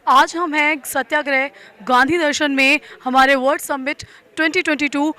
आज हम हैं सत्याग्रह गांधी दर्शन में हमारे world summit 2022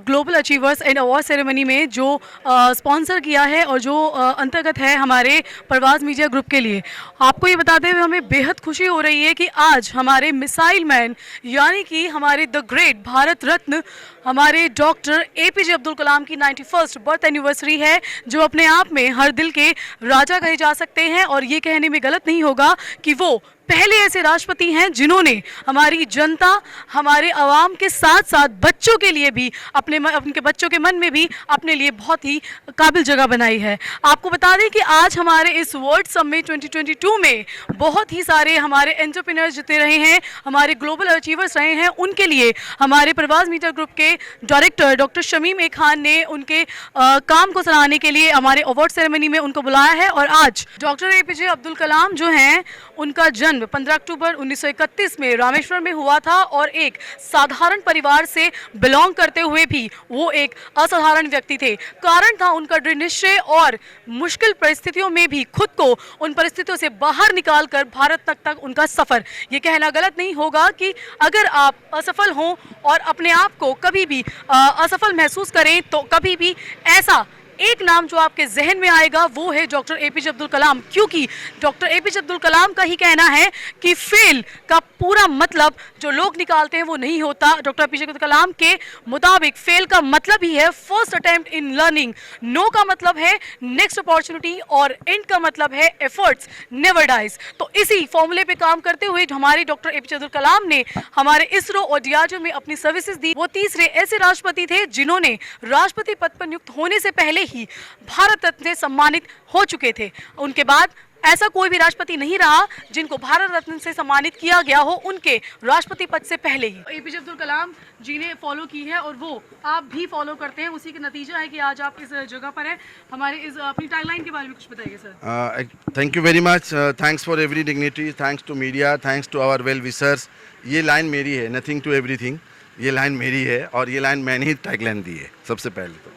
global achievers and award ceremony में जो स्पॉन्सर किया है और जो अंतर्गत है हमारे प्रवास मीडिया ग्रुप के लिए। आपको ये बताते हुए हमें बेहद खुशी हो रही है कि आज हमारे मिसाइल मैन यानी कि हमारे द ग्रेट भारत रत्न हमारे डॉक्टर एपीजे अब्दुल कलाम की 91st बर्थ एनिवर्सरी है, जो अपने आप में हर दिल के राजा कहे जा सकते हैं। और ये कहने में गलत नहीं होगा कि वो पहले ऐसे राष्ट्रपति हैं जिन्होंने हमारी जनता, हमारे अवाम के साथ साथ बच्चों के लिए भी उनके बच्चों के मन में भी अपने लिए बहुत ही काबिल जगह बनाई है। आपको बता दें कि आज हमारे इस वर्ल्ड समिट 2022 में बहुत ही सारे हमारे एंटरप्रेन्योर्स जितने रहे हैं, हमारे ग्लोबल अचीवर्स रहे हैं, उनके लिए हमारे प्रवास मीडिया ग्रुप के डायरेक्टर डॉक्टर शमीम ए खान ने उनके काम को सराहने के लिए हमारे अवार्ड सेरेमनी में उनको बुलाया है। और आज डॉक्टर एपीजे अब्दुल कलाम जो हैं, उनका जन्म 15 अक्टूबर 1931 में रामेश्वर में हुआ था और एक साधारण परिवार से बिलोंग करते हुए भी वो एक असाधारण व्यक्ति थे। कारण था उनका दृढ़ निश्चय और मुश्किल परिस्थितियों में भी खुद को उन परिस्थितियों से बाहर निकालकर भारत तक उनका सफर। ये कहना गलत नहीं होगा कि अगर आप असफल हों और अपने आप को कभी भी असफल महसूस करें तो कभी भी ऐसा एक नाम जो आपके जहन में आएगा वो है डॉक्टर एपीजे अब्दुल कलाम। क्योंकि डॉक्टर एपीजे अब्दुल कलाम का ही कहना है कि फेल का पूरा मतलब जो लोग निकालते हैं वो नहीं होता। डॉक्टर एपीजे अब्दुल कलाम के मुताबिक फेल का मतलब ही है first attempt in learning, no का मतलब है नेक्स्ट अपॉर्चुनिटी और एंड का मतलब है एफर्ट्स नेवर डाइज। तो इसी फॉर्मूले पे काम करते हुए हमारे डॉक्टर एपीजे अब्दुल कलाम ने हमारे इसरो और डीआरडीओ में अपनी सर्विसेज दी। वो तीसरे ऐसे राष्ट्रपति थे जिन्होंने राष्ट्रपति पद पर नियुक्त होने से पहले ही भारत रत्न से सम्मानित हो चुके थे। उनके बाद ऐसा कोई भी राष्ट्रपति नहीं रहा जिनको भारत रत्न से सम्मानित किया गया हो उनके राष्ट्रपति पद से पहले ही। एपीजे अब्दुल कलाम जी ने फॉलो की है और वो आप भी फॉलो करते हैं, उसी का नतीजा है कि आज आप इस जगह पर हैं। हमारे इस अपनी टैगलाइन के बारे में कुछ बताइए sir. Thank you very much, thanks for every dignity, thanks to media, thanks to our well wishers. ये लाइन मेरी है, नथिंग टू एवरीथिंग, ये लाइन मेरी है और ये लाइन मैंने ही टैगलाइन दी है सबसे पहले तो।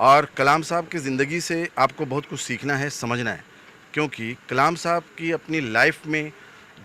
और कलाम साहब की ज़िंदगी से आपको बहुत कुछ सीखना है, समझना है, क्योंकि कलाम साहब की अपनी लाइफ में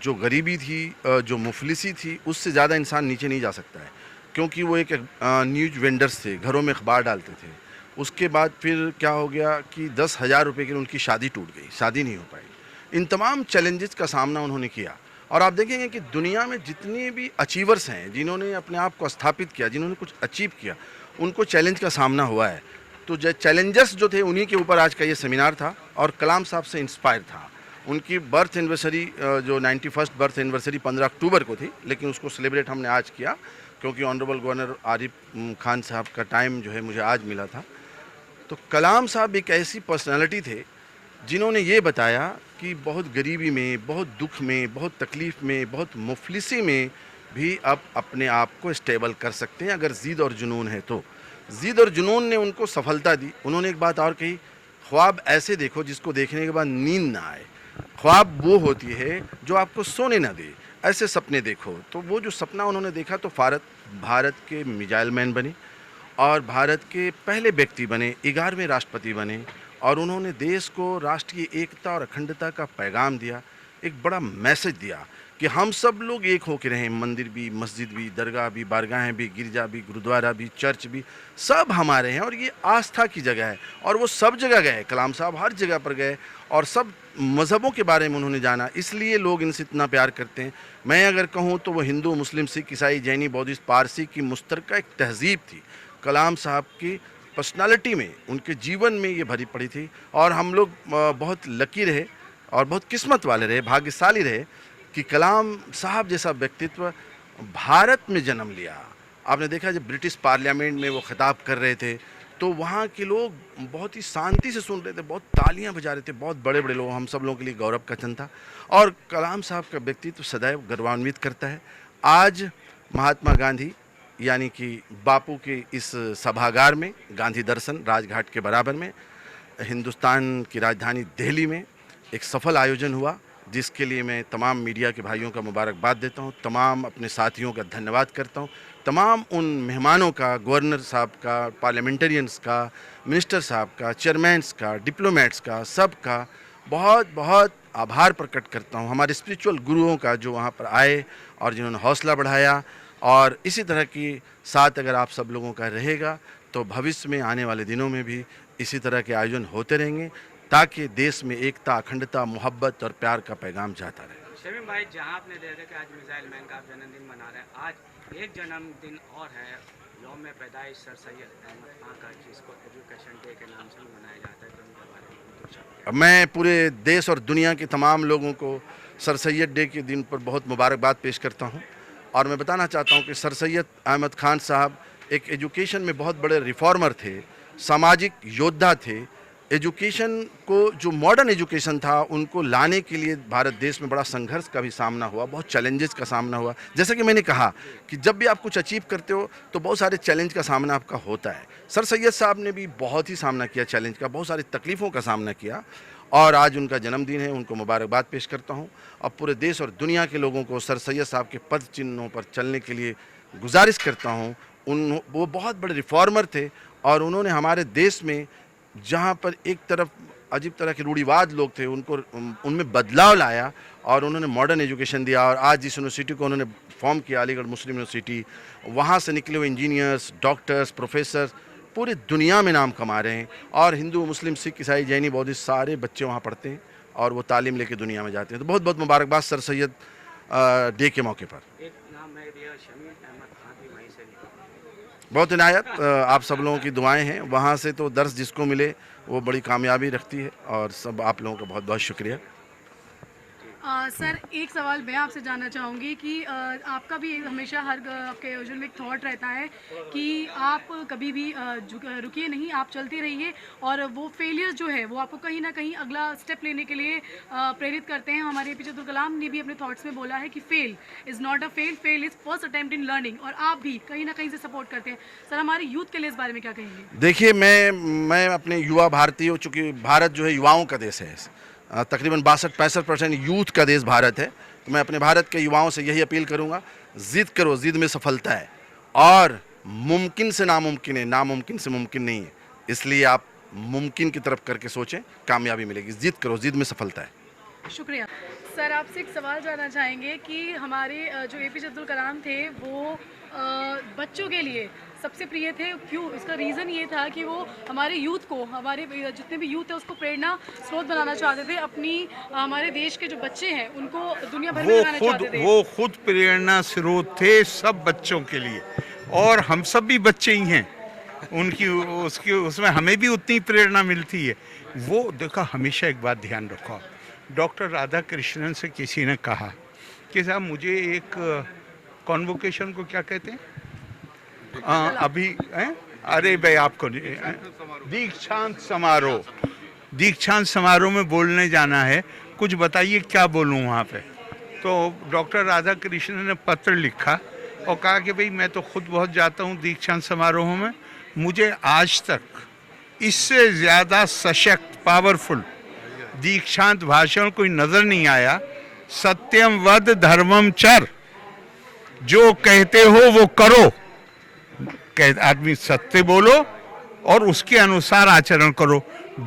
जो गरीबी थी, जो मुफलिसी थी, उससे ज़्यादा इंसान नीचे नहीं जा सकता है। क्योंकि वो एक न्यूज वेंडर्स थे, घरों में अखबार डालते थे। उसके बाद फिर क्या हो गया कि 10,000 रुपये के लिए उनकी शादी टूट गई, शादी नहीं हो पाई। इन तमाम चैलेंजेस का सामना उन्होंने किया। और आप देखेंगे कि दुनिया में जितने भी अचीवर्स हैं, जिन्होंने अपने आप को स्थापित किया, जिन्होंने कुछ अचीव किया, उनको चैलेंज का सामना हुआ है। तो जो चैलेंजर्स जो थे उन्हीं के ऊपर आज का ये सेमिनार था और कलाम साहब से इंस्पायर था। उनकी बर्थ एनिवर्सरी जो 91st बर्थ एनिवर्सरी 15 अक्टूबर को थी, लेकिन उसको सेलिब्रेट हमने आज किया क्योंकि ऑनरेबल गवर्नर आरिफ खान साहब का टाइम जो है मुझे आज मिला था। तो कलाम साहब एक ऐसी पर्सनालिटी थे जिन्होंने ये बताया कि बहुत गरीबी में, बहुत दुख में, बहुत तकलीफ़ में, बहुत मुफलिसी में भी आप अपने आप को स्टेबल कर सकते हैं अगर ज़िद और जुनून है तो। ज़िद और जुनून ने उनको सफलता दी। उन्होंने एक बात और कही, ख्वाब ऐसे देखो जिसको देखने के बाद नींद ना आए। ख्वाब वो होती है जो आपको सोने ना दे, ऐसे सपने देखो। तो वो जो सपना उन्होंने देखा तो भारत के मिसाइल मैन बने और भारत के पहले व्यक्ति बने, 11वें राष्ट्रपति बने और उन्होंने देश को राष्ट्र की एकता और अखंडता का पैगाम दिया, एक बड़ा मैसेज दिया कि हम सब लोग एक होकर रहें। मंदिर भी, मस्जिद भी, दरगाह भी, बारगाहें भी, गिरजा भी, गुरुद्वारा भी, चर्च भी, सब हमारे हैं और ये आस्था की जगह है। और वो सब जगह गए, कलाम साहब हर जगह पर गए और सब मज़हबों के बारे में उन्होंने जाना, इसलिए लोग इनसे इतना प्यार करते हैं। मैं अगर कहूँ तो वो हिंदू, मुस्लिम, सिख, ईसाई, जैनी, बौद्धिस्ट, पारसी की मुश्तरका एक तहज़ीब थी। कलाम साहब की पर्सनालिटी में, उनके जीवन में ये भरी पड़ी थी और हम लोग बहुत लकी रहे और बहुत किस्मत वाले रहे, भाग्यशाली रहे कि कलाम साहब जैसा व्यक्तित्व भारत में जन्म लिया। आपने देखा जब ब्रिटिश पार्लियामेंट में वो खिताब कर रहे थे तो वहाँ के लोग बहुत ही शांति से सुन रहे थे, बहुत तालियां बजा रहे थे, बहुत बड़े बड़े लोग, हम सब लोगों के लिए गौरव का क्षण था। और कलाम साहब का व्यक्तित्व सदैव गर्वान्वित करता है। आज महात्मा गांधी यानी कि बापू के इस सभागार में, गांधी दर्शन राजघाट के बराबर में, हिंदुस्तान की राजधानी दिल्ली में एक सफल आयोजन हुआ, जिसके लिए मैं तमाम मीडिया के भाइयों का मुबारकबाद देता हूं, तमाम अपने साथियों का धन्यवाद करता हूं, तमाम उन मेहमानों का, गवर्नर साहब का, पार्लियामेंटेरियंस का, मिनिस्टर साहब का, चेयरमैन्स का, डिप्लोमेट्स का, सब का बहुत बहुत आभार प्रकट करता हूँ हमारे स्पिरिचुअल गुरुओं का जो वहाँ पर आए और जिन्होंने हौसला बढ़ाया। और इसी तरह की साथ अगर आप सब लोगों का रहेगा तो भविष्य में आने वाले दिनों में भी इसी तरह के आयोजन होते रहेंगे ताकि देश में एकता, अखंडता, मोहब्बत और प्यार का पैगाम जाता रहे। शमीम भाई, जहां आपने देखा कि आज मिसाइल मैन का आप जन्मदिन मना रहे हैं, आज एक जन्मदिन और है, यौम पैदाइश सर सैयद अहमद खां का, जिसको एजुकेशन डे के नाम से भी मनाया जाता है, तो उनके बारे में कुछ आप मैं पूरे देश और दुनिया के तमाम लोगों को सर सैयद डे के दिन पर बहुत मुबारकबाद पेश करता हूं। और मैं बताना चाहता हूं कि सर सैयद अहमद खान साहब एक एजुकेशन में बहुत बड़े रिफॉर्मर थे, सामाजिक योद्धा थे। एजुकेशन को, जो मॉडर्न एजुकेशन था, उनको लाने के लिए भारत देश में बड़ा संघर्ष का भी सामना हुआ, बहुत चैलेंजेस का सामना हुआ। जैसा कि मैंने कहा कि जब भी आप कुछ अचीव करते हो तो बहुत सारे चैलेंज का सामना आपका होता है। सर सैयद साहब ने भी बहुत ही सामना किया चैलेंज का, बहुत सारी तकलीफ़ों का सामना किया। और आज उनका जन्मदिन है, उनको मुबारकबाद पेश करता हूँ। और पूरे देश और दुनिया के लोगों को सर सैयद साहब के पद चिन्हों पर चलने के लिए गुजारिश करता हूँ। वो बहुत बड़े रिफॉर्मर थे और उन्होंने हमारे देश में, जहाँ पर एक तरफ अजीब तरह के रूढ़िवाद लोग थे, उनको उनमें बदलाव लाया और उन्होंने मॉडर्न एजुकेशन दिया। और आज जिस यूनिवर्सिटी को उन्होंने फॉर्म किया, अलीगढ़ मुस्लिम यूनिवर्सिटी, वहाँ से निकले हुए इंजीनियर्स, डॉक्टर्स, प्रोफेसर पूरी दुनिया में नाम कमा रहे हैं। और हिंदू, मुस्लिम, सिख, ईसाई, जैनी, बौद्धिस्ट सारे बच्चे वहाँ पढ़ते हैं और वो तालीम लेके दुनिया में जाते हैं। तो बहुत बहुत मुबारकबाद सर सैयद डे के मौके पर। एक नाम है शमीम अहमद खां भी वहीं से निकला। बहुत इनायत, आप सब लोगों की दुआएं हैं। वहाँ से तो दर्स जिसको मिले वो बड़ी कामयाबी रखती है। और सब आप लोगों का बहुत बहुत शुक्रिया। सर, एक सवाल मैं आपसे जानना चाहूँगी कि आपका भी हमेशा हर आपके आयोजन में एक थॉट रहता है कि आप कभी भी रुकिए नहीं, आप चलते रहिए। और वो फेलियर जो है वो आपको कहीं ना कहीं अगला स्टेप लेने के लिए प्रेरित करते हैं। हमारे APJ अब्दुल कलाम ने भी अपने थॉट्स में बोला है कि fail is not a fail is first attempt in learning. और आप भी कहीं ना कहीं से सपोर्ट करते हैं। सर, हमारे यूथ के लिए इस बारे में क्या कहेंगे? देखिए, मैं अपने युवा भारतीय, चूँकि भारत जो है युवाओं का देश है, तकरीबन 62-65% यूथ का देश भारत है। तो मैं अपने भारत के युवाओं से यही अपील करूंगा, ज़िद करो, ज़िद में सफलता है। और मुमकिन से नामुमकिन है, नामुमकिन से मुमकिन नहीं है। इसलिए आप मुमकिन की तरफ करके सोचें, कामयाबी मिलेगी। ज़िद करो, ज़िद में सफलता है। शुक्रिया। सर, आपसे एक सवाल जानना चाहेंगे कि हमारे जो APJ अब्दुल कलाम थे वो बच्चों के लिए सबसे प्रिय थे। क्यों? इसका रीज़न ये था कि वो हमारे यूथ को, हमारे जितने भी यूथ है उसको प्रेरणा स्रोत बनाना चाहते थे। अपनी हमारे देश के जो बच्चे हैं उनको दुनिया भर में लगाना चाहते थे। वो खुद प्रेरणा स्रोत थे सब बच्चों के लिए। और हम सब भी बच्चे ही हैं, उसमें हमें भी उतनी प्रेरणा मिलती है। वो देखो, हमेशा एक बात ध्यान रखो, डॉक्टर राधा कृष्णन से किसी ने कहा कि साहब मुझे एक कॉन्वोकेशन को क्या कहते हैं, अभी अरे भाई आपको दीक्षांत समारोह में बोलने जाना है, कुछ बताइए क्या बोलूं वहाँ पे। तो डॉक्टर राधा कृष्णन ने पत्र लिखा और कहा कि भाई मैं तो खुद बहुत जाता हूँ दीक्षांत समारोह में, मुझे आज तक इससे ज़्यादा सशक्त, पावरफुल दीक्षांत भाषण कोई नज़र नहीं आया। सत्यम वद धर्मम चर, जो कहते हो वो करो। आदमी सत्य बोलो और उसके अनुसार आचरण करो।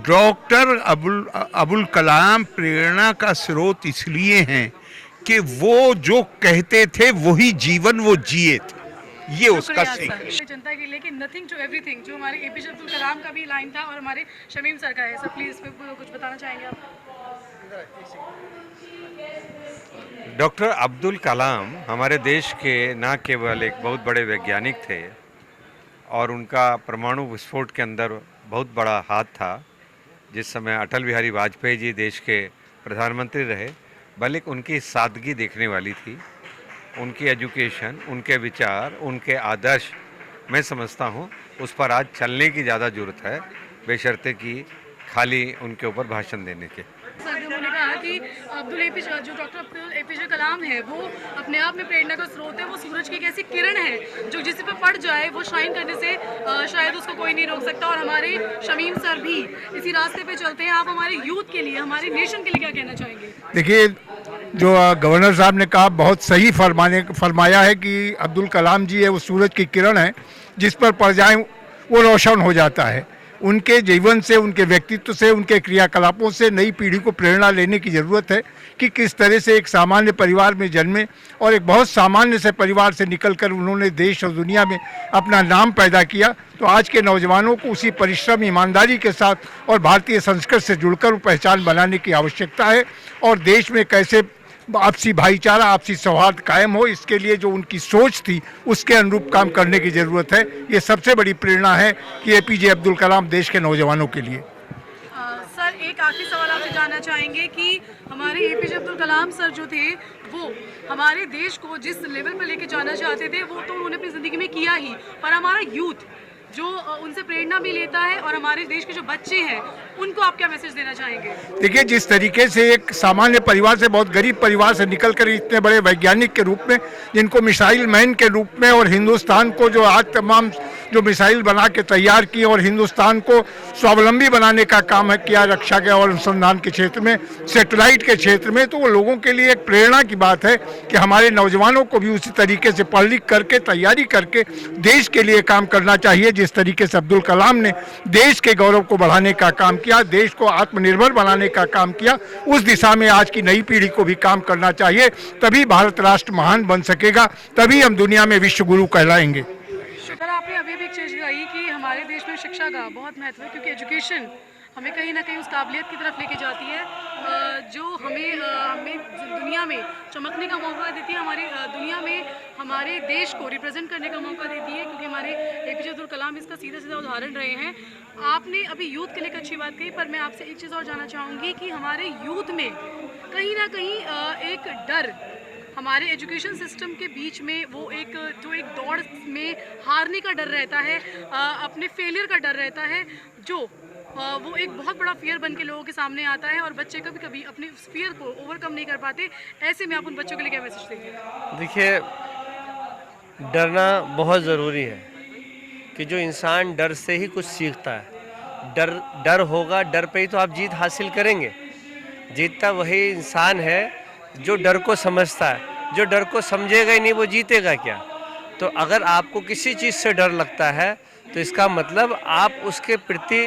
डॉक्टर अबुल कलाम प्रेरणा का स्रोत इसलिए हैं कि वो जो कहते थे वही जीवन वो जिए थे। ये उसका सीख है। जनता के लिए कि नथिंग टू एवरीथिंग, जो हमारे APJ अब्दुल कलाम का भी लाइन था और हमारे शमीम सर का है। सर, प्लीज़ इस पर कुछ बताना चाहेंगे आप? डॉक्टर अब्दुल कलाम हमारे देश के न केवल एक बहुत बड़े वैज्ञानिक थे और उनका परमाणु विस्फोट के अंदर बहुत बड़ा हाथ था जिस समय अटल बिहारी वाजपेयी जी देश के प्रधानमंत्री रहे, बल्कि उनकी सादगी देखने वाली थी। उनकी एजुकेशन, उनके विचार, उनके आदर्श, मैं समझता हूँ उस पर आज चलने की ज़्यादा ज़रूरत है, बशर्ते कि खाली उनके ऊपर भाषण देने के। सर, उन्होंने कहा कि जो डॉक्टर अब्दुल APJ कलाम है वो अपने आप में प्रेरणा का स्रोत है। वो सूरज की एक ऐसी किरण है जो जिस पे पड़ जाए वो शाइन करने से शायद उसको कोई नहीं रोक सकता। और हमारे शमीम सर भी इसी रास्ते पे चलते हैं। आप हमारे यूथ के लिए, हमारे नेशन के लिए क्या कहना चाहेंगे? देखिए, जो गवर्नर साहब ने कहा बहुत सही फरमाया है कि अब्दुल कलाम जी है वो सूरज की किरण है, जिस पर पड़ जाए वो रोशन हो जाता है। उनके जीवन से, उनके व्यक्तित्व से, उनके क्रियाकलापों से नई पीढ़ी को प्रेरणा लेने की ज़रूरत है कि किस तरह से एक सामान्य परिवार में जन्मे और एक बहुत सामान्य से परिवार से निकलकर उन्होंने देश और दुनिया में अपना नाम पैदा किया। तो आज के नौजवानों को उसी परिश्रम, ईमानदारी के साथ और भारतीय संस्कृति से जुड़कर पहचान बनाने की आवश्यकता है और देश में कैसे आपसी भाईचारा, आपसी सौहार्द कायम हो, इसके लिए जो उनकी सोच थी उसके अनुरूप काम करने की ज़रूरत है। ये सबसे बड़ी प्रेरणा है कि एपीजे अब्दुल कलाम देश के नौजवानों के लिए। सर एक आखिरी सवाल आपसे जानना चाहेंगे कि हमारे एपीजे अब्दुल कलाम सर जो थे वो हमारे देश को जिस लेवल पर लेके जाना चाहते थे वो तो उन्होंने अपनी ज़िंदगी में किया ही, पर हमारा यूथ जो उनसे प्रेरणा भी लेता है और हमारे देश के जो बच्चे हैं उनको आप क्या मैसेज देना चाहेंगे? देखिए, जिस तरीके से एक सामान्य परिवार से, बहुत गरीब परिवार से निकलकर इतने बड़े वैज्ञानिक के रूप में, जिनको मिसाइल मैन के रूप में और हिंदुस्तान को जो आज तमाम जो मिसाइल बना के तैयार की और हिंदुस्तान को स्वावलंबी बनाने का काम है किया रक्षा के और अनुसंधान के क्षेत्र में, सैटेलाइट के क्षेत्र में, तो वो लोगों के लिए एक प्रेरणा की बात है कि हमारे नौजवानों को भी उसी तरीके से पढ़ लिख करके, तैयारी करके देश के लिए काम करना चाहिए। जिस तरीके से अब्दुल कलाम ने देश के गौरव को बढ़ाने का काम किया, देश को आत्मनिर्भर बनाने का काम किया, उस दिशा में आज की नई पीढ़ी को भी काम करना चाहिए। तभी भारत राष्ट्र महान बन सकेगा, तभी हम दुनिया में विश्व गुरु कहलाएंगे। सर आपने अभी भी एक चीज़ कही कि हमारे देश में शिक्षा का बहुत महत्व है, क्योंकि एजुकेशन हमें कहीं ना कहीं उस काबिलियत की तरफ लेके जाती है जो हमें दुनिया में चमकने का मौका देती है, हमारी दुनिया में हमारे देश को रिप्रेजेंट करने का मौका देती है, क्योंकि हमारे एपीजे अब्दुल कलाम इसका सीधा सीधा उदाहरण रहे हैं। आपने अभी यूथ के लिए एक अच्छी बात कही, पर मैं आपसे एक चीज़ और जानना चाहूँगी कि हमारे यूथ में कहीं ना कहीं एक डर हमारे एजुकेशन सिस्टम के बीच में, वो एक जो एक दौड़ में हारने का डर रहता है, अपने फेलियर का डर रहता है, जो वो एक बहुत बड़ा फियर बन के लोगों के सामने आता है और बच्चे कभी कभी अपने उस फियर को ओवरकम नहीं कर पाते। ऐसे में आप उन बच्चों के लिए क्या मैसेज देंगे? देखिए, डरना बहुत ज़रूरी है कि जो इंसान डर से ही कुछ सीखता है। डर होगा, डर पे ही तो आप जीत हासिल करेंगे। जीतता वही इंसान है जो डर को समझता है। जो डर को समझेगा ही नहीं वो जीतेगा क्या? तो अगर आपको किसी चीज़ से डर लगता है तो इसका मतलब आप उसके प्रति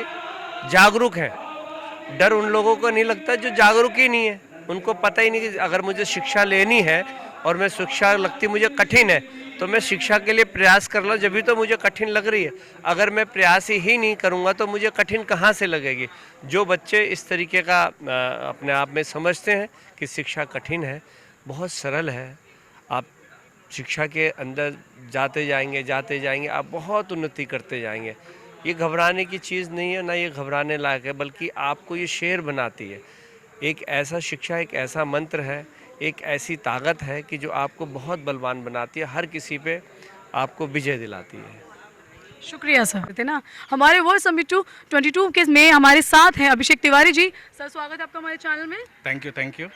जागरूक हैं। डर उन लोगों को नहीं लगता जो जागरूक ही नहीं है। उनको पता ही नहीं कि अगर मुझे शिक्षा लेनी है और मैं शिक्षा लगती मुझे कठिन है तो मैं शिक्षा के लिए प्रयास कर लूँ, जब भी तो मुझे कठिन लग रही है। अगर मैं प्रयास ही नहीं करूँगा तो मुझे कठिन कहाँ से लगेगी? जो बच्चे इस तरीके का अपने आप में समझते हैं कि शिक्षा कठिन है, बहुत सरल है, आप शिक्षा के अंदर जाते जाएंगे आप बहुत उन्नति करते जाएंगे। ये घबराने की चीज़ नहीं है, ना ये घबराने लायक है, बल्कि आपको ये शेर बनाती है। एक ऐसा शिक्षा, एक ऐसा मंत्र है, एक ऐसी ताकत है कि जो आपको बहुत बलवान बनाती है, हर किसी पे आपको विजय दिलाती है। शुक्रिया सर। थे ना हमारे वर्ल्ड समिट 22 के में हमारे साथ हैं अभिषेक तिवारी जी। सर स्वागत है आपका हमारे चैनल में। Thank you.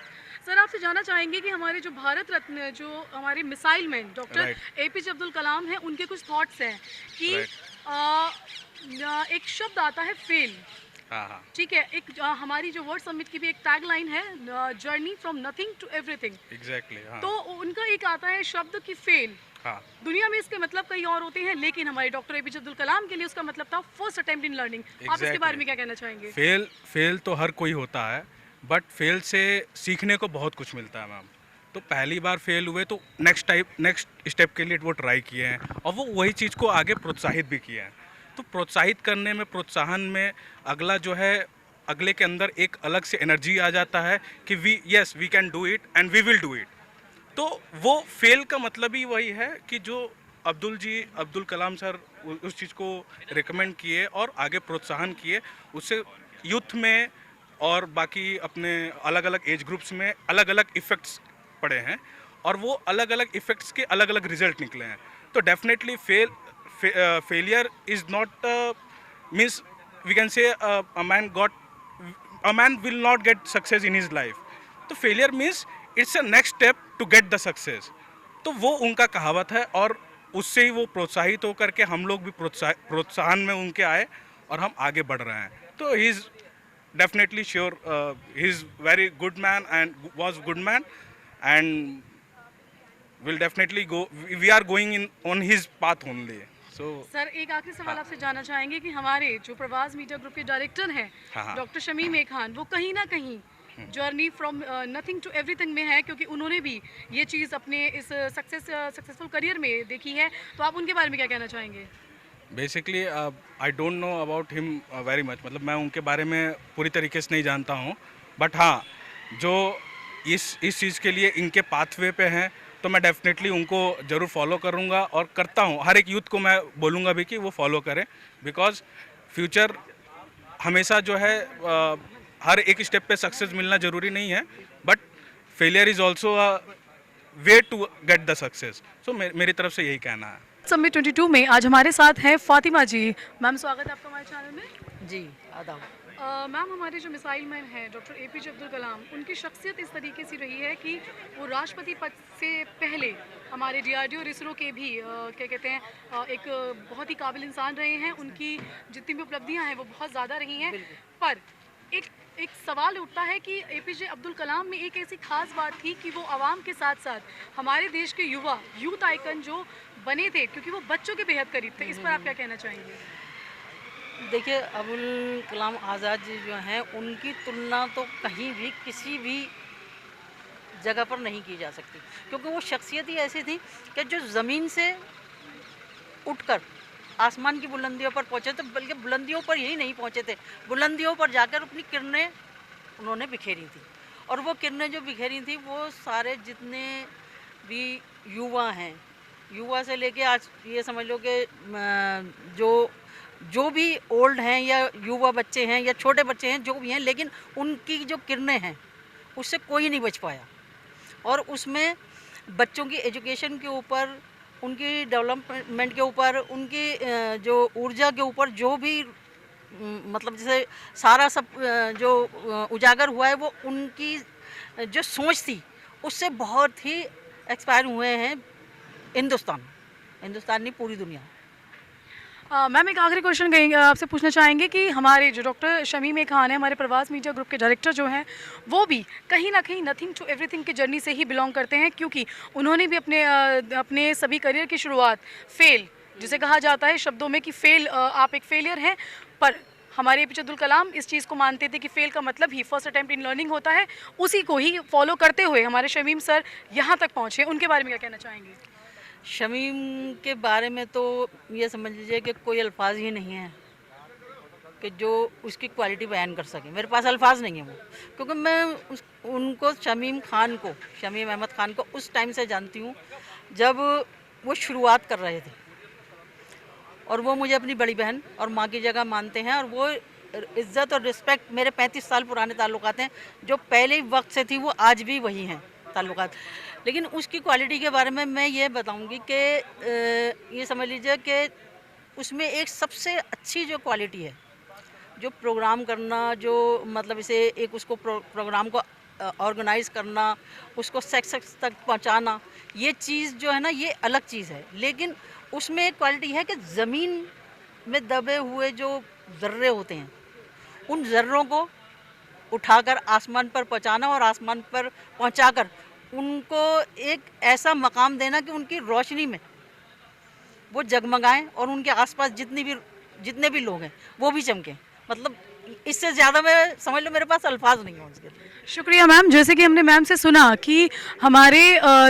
सर आपसे जानना चाहेंगे कि हमारे जो भारत रत्न, जो हमारे missile man doctor APJ Abdul Kalam हैं, उनके कुछ थॉट्स हैं कि एक शब्द आता है फेल। हाँ। ठीक है, एक हमारी जो वर्ल्ड समिट की भी एक टैग लाइन है, journey from nothing to everything. Exactly. हाँ। तो उनका एक आता है शब्द की फेल। हाँ। दुनिया में इसके मतलब कई और होते हैं, लेकिन हमारे डॉक्टर एपीजे अब्दुल कलाम के लिए उसका मतलब था फर्स्ट अटेम्प्ट इन लर्निंग। आप इसके बारे में क्या कहना चाहेंगे? फेल तो हर कोई होता है, बट फेल से सीखने को बहुत कुछ मिलता है मैम। तो पहली बार फेल हुए तो नेक्स्ट स्टेप के लिए वो ट्राई किए हैं और वो वही चीज़ को आगे प्रोत्साहित भी किए हैं। तो प्रोत्साहित करने में, प्रोत्साहन में अगला जो है, अगले के अंदर एक अलग से एनर्जी आ जाता है कि we can do it and we will do it. तो वो फेल का मतलब ही वही है कि जो अब्दुल कलाम सर उस चीज़ को रिकमेंड किए और आगे प्रोत्साहन किए, उससे यूथ में और बाकी अपने अलग अलग एज ग्रुप्स में अलग अलग इफ़ेक्ट्स पड़े हैं और वो अलग अलग इफ़ेक्ट्स के अलग अलग रिजल्ट निकले हैं। तो definitely failure is not means we can say a man will not get success in his life. तो failure means it's a next step to get the success. तो वो उनका कहावत है और उससे ही वो प्रोत्साहित होकर के हम लोग भी प्रोत्साहन में उनके आए और हम आगे बढ़ रहे हैं। तो he is definitely sure he is very good man and was good man and will definitely go, we are going in on his path only. So sir एक आखिरी सवाल आपसे जानना चाहेंगे कि हमारे जो प्रवास मीडिया ग्रुप के डायरेक्टर हैं हाँ। डॉक्टर शमीम ए खान, वो कहीं ना कहीं journey from nothing to everything में है, क्योंकि उन्होंने भी ये चीज़ अपने इस सक्सेसफुल करियर में देखी है, तो आप उनके बारे में क्या कहना चाहेंगे? Basically I don't know about him very much, मतलब मैं उनके बारे में पूरी तरीके से नहीं जानता हूँ, बट हाँ जो इस चीज़ के लिए इनके पाथवे पे हैं तो मैं डेफिनेटली उनको ज़रूर फॉलो करूँगा और करता हूँ। हर एक यूथ को मैं बोलूँगा भी कि वो फॉलो करें, बिकॉज फ्यूचर हमेशा जो है हर एक स्टेप पे सक्सेस मिलना ज़रूरी नहीं है, but failure is also a way to get the success. So मेरी तरफ से यही कहना है। समिट 22 में आज हमारे साथ हैं फातिमा जी। मैम स्वागत है आपका हमारे चैनल में। जी आदाब। मैम हमारे जो मिसाइल मैन हैं डॉक्टर एपीजे अब्दुल कलाम, उनकी शख्सियत इस तरीके से रही है कि वो राष्ट्रपति पद से पहले हमारे DRDO और इसरो के भी क्या कहते हैं एक बहुत ही काबिल इंसान रहे हैं। उनकी जितनी भी उपलब्धियां हैं वो बहुत ज़्यादा रही हैं, पर एक सवाल उठता है कि एपीजे अब्दुल कलाम में एक ऐसी खास बात थी कि वो आवाम के साथ साथ हमारे देश के यूथ आइकन जो बने थे, क्योंकि वो बच्चों के बेहद करीब थे। इस पर आप क्या कहना चाहेंगे? देखिए अबुल कलाम आज़ाद जी जो हैं उनकी तुलना तो कहीं भी किसी भी जगह पर नहीं की जा सकती, क्योंकि वो शख्सियत ही ऐसी थी कि जो ज़मीन से उठकर आसमान की बुलंदियों पर पहुँचे थे, बल्कि बुलंदियों पर यही नहीं पहुँचे थे, बुलंदियों पर जाकर अपनी किरणें उन्होंने बिखेरी थी। और वो किरणें जो बिखेरी थी वो सारे जितने भी युवा हैं, युवा से लेके आज ये समझ लो कि जो भी ओल्ड हैं या युवा बच्चे हैं या छोटे बच्चे हैं जो भी हैं, लेकिन उनकी जो किरणें हैं उससे कोई नहीं बच पाया। और उसमें बच्चों की एजुकेशन के ऊपर, उनकी डेवलपमेंट के ऊपर, उनकी जो ऊर्जा के ऊपर जो भी मतलब जैसे सारा सब जो उजागर हुआ है वो उनकी जो सोच थी उससे बहुत ही एक्सपायर हुए हैं हिंदुस्तान नहीं पूरी दुनिया। मैम एक आखिरी क्वेश्चन कहेंगे आपसे पूछना चाहेंगे कि हमारे जो डॉक्टर शमीम ए खान है, हमारे प्रवास मीडिया ग्रुप के डायरेक्टर जो हैं, वो भी कहीं ना कहीं नथिंग टू एवरीथिंग की जर्नी से ही बिलोंग करते हैं, क्योंकि उन्होंने भी अपने सभी करियर की शुरुआत फेल, जिसे कहा जाता है शब्दों में कि फेल, आप एक फेलियर हैं, पर हमारे एपीजे अब्दुल कलाम इस चीज़ को मानते थे कि फेल का मतलब ही फर्स्ट अटेम्प्ट इन लर्निंग होता है। उसी को ही फॉलो करते हुए हमारे शमीम सर यहाँ तक पहुँचे। उनके बारे में क्या कहना चाहेंगे? शमीम के बारे में तो ये समझ लीजिए कि कोई अल्फाज ही नहीं है कि जो उसकी क्वालिटी बयान कर सके। मेरे पास अल्फाज नहीं है वो, क्योंकि मैं उनको शमीम अहमद खान को उस टाइम से जानती हूँ जब वो शुरुआत कर रहे थे, और वो मुझे अपनी बड़ी बहन और माँ की जगह मानते हैं। और वो इज़्ज़त और रिस्पेक्ट मेरे 35 साल पुराने ताल्लुकात हैं, जो पहले वक्त से थी वो आज भी वही हैं ताल्लुकात। लेकिन उसकी क्वालिटी के बारे में मैं ये बताऊंगी कि ये समझ लीजिए कि उसमें एक सबसे अच्छी जो क्वालिटी है, जो प्रोग्राम करना, जो मतलब इसे एक उसको प्रोग्राम को ऑर्गेनाइज करना, उसको सक्सेस तक पहुंचाना, ये चीज़ जो है ना ये अलग चीज़ है। लेकिन उसमें एक क्वालिटी है कि ज़मीन में दबे हुए जो ज़र्रे होते हैं उन ज़र्रों को उठाकर आसमान पर पहुंचाना और आसमान पर पहुंचाकर उनको एक ऐसा मकाम देना कि उनकी रोशनी में वो जगमगाएं और उनके आसपास जितने भी लोग हैं वो भी चमकें। मतलब इससे ज़्यादा मैं समझ लो मेरे पास अल्फाज नहीं है उसके लिए। शुक्रिया मैम। जैसे कि हमने मैम से सुना कि हमारे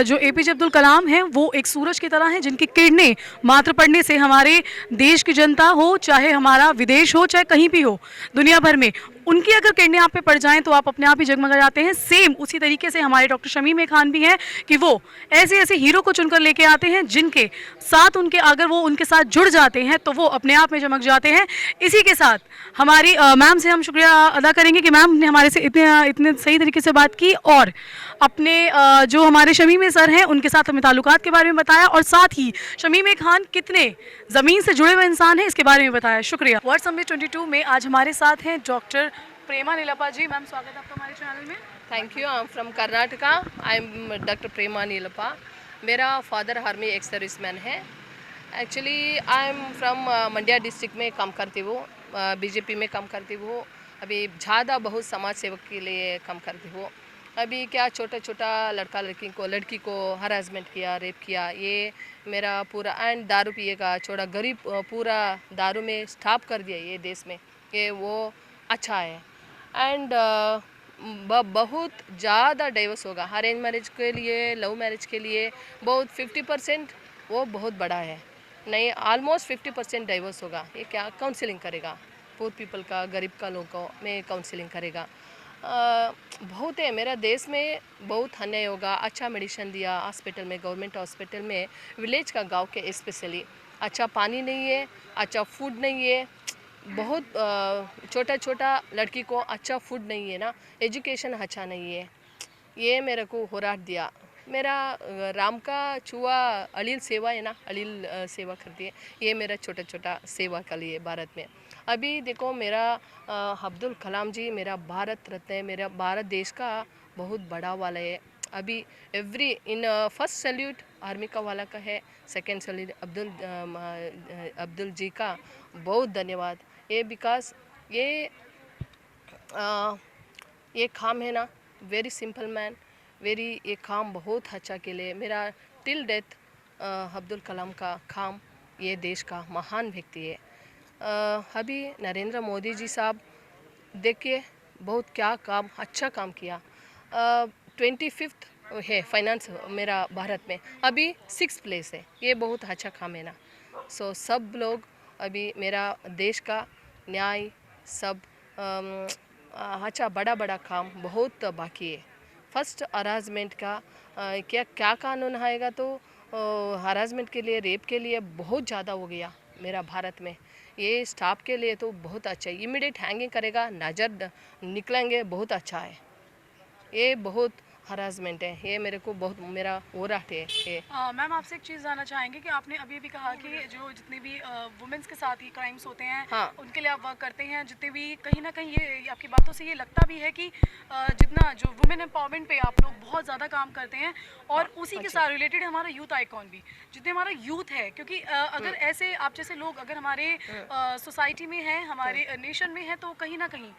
जो एपीजे अब्दुल कलाम हैं वो एक सूरज की तरह हैं, जिनकी किरणें मात्र पड़ने से हमारे देश की जनता हो, चाहे हमारा विदेश हो, चाहे कहीं भी हो दुनिया भर में, उनकी अगर किरणें आप पे पड़ जाएं तो आप अपने आप ही जगमगा जाते हैं। सेम उसी तरीके से हमारे डॉक्टर शमीम ए खान भी हैं कि वो ऐसे ऐसे हीरो को चुनकर लेके आते हैं जिनके साथ अगर वो उनके साथ जुड़ जाते हैं तो वो अपने आप में चमक जाते हैं। इसी के साथ हमारी मैम से हम शुक्रिया अदा करेंगे कि मैम ने हमारे से इतने सही तरीके से बात की और अपने जो हमारे शमीम सर हैं उनके साथ हमें ताल्लुकात के बारे में बताया, और साथ ही शमीम ए खान कितने ज़मीन से जुड़े हुए इंसान हैं इसके बारे में बताया। शुक्रिया। वर्ल्ड समिट 22 में आज हमारे साथ हैं डॉक्टर प्रेमा नीलप्पा जी। मैम स्वागत है आपका हमारे चैनल में। Thank you. I am from Karnataka. I am doctor Prema Neelappa. मेरा फादर आर्मी एक्स सर्विसमैन है। Actually I am from Mandya district में काम करती हूँ, बीजेपी में काम करती हूँ। अभी ज़्यादा बहुत समाज सेवक के लिए काम करती हूँ। अभी क्या छोटा छोटा लड़की को हरासमेंट किया, रेप किया, ये मेरा पूरा एंड दारू पिएगा, छोड़ा गरीब पूरा दारू में स्टॉप कर दिया ये देश में, ये वो अच्छा है। एंड बहुत ज़्यादा डाइवर्स होगा अरेंज मैरिज के लिए, लव मैरिज के लिए बहुत 50% वो बहुत बड़ा है, नहीं ऑलमोस्ट 50% डाइवर्स होगा। ये क्या काउंसलिंग करेगा पुअर पीपल का, गरीब का लोगों में काउंसलिंग करेगा। बहुत है मेरा देश में, बहुत अन्याय होगा। अच्छा मेडिसिन दिया हॉस्पिटल में, गवर्नमेंट हॉस्पिटल में, विलेज का गांव के स्पेशली अच्छा पानी नहीं है, अच्छा फूड नहीं है, बहुत छोटा छोटा लड़की को अच्छा फूड नहीं है ना, एजुकेशन अच्छा नहीं है। ये मेरे को होराट दिया। मेरा राम का चूहा अलील सेवा है ना, अलील सेवा करती है, ये मेरा छोटा छोटा सेवा के लिए भारत में। अभी देखो मेरा अब्दुल कलाम जी मेरा भारत रत्न है, मेरा भारत देश का बहुत बड़ा वाला है। अभी every in first salute army का वाला का है, सेकंड सैल्यूट अब्दुल जी का बहुत धन्यवाद। ये बिकॉज ये काम है ना, वेरी सिंपल मैन, वेरी ये काम बहुत अच्छा के लिए मेरा टिल डेथ अब्दुल कलाम का काम, ये देश का महान व्यक्ति है। अभी नरेंद्र मोदी जी साहब देखिए बहुत क्या काम, अच्छा काम किया। 25th है फाइनेंस मेरा भारत में, अभी 6th प्लेस है, ये बहुत अच्छा काम है ना। सो सब लोग अभी मेरा देश का न्याय सब अच्छा बड़ा बड़ा काम बहुत बाकी है। फर्स्ट हरासमेंट का क्या कानून आएगा तो हरासमेंट के लिए, रेप के लिए बहुत ज़्यादा हो गया मेरा भारत में। ये स्टाफ के लिए तो बहुत अच्छा है, इमीडिएट हैंगिंग करेगा, नज़र निकलेंगे, बहुत अच्छा है। ये बहुत हरासमेंट है, ये मेरे को बहुत मेरा हो रहा है ये। मैम आपसे एक चीज़ जानना चाहेंगे कि आपने अभी भी कहा कि जो जितने भी वुमेन्स के साथ ही क्राइम्स होते हैं, हाँ। उनके लिए आप वर्क करते हैं, जितने भी कहीं ना कहीं ये आपकी बातों से ये लगता भी है कि जितना जो वुमेन एम्पावरमेंट पे आप लोग बहुत ज़्यादा काम करते हैं, और उसी के साथ रिलेटेड हमारा यूथ आइकॉन भी, जितने हमारा यूथ है, क्योंकि अगर ऐसे आप जैसे लोग अगर हमारे सोसाइटी में हैं, हमारे नेशन में हैं, तो कहीं ना कहीं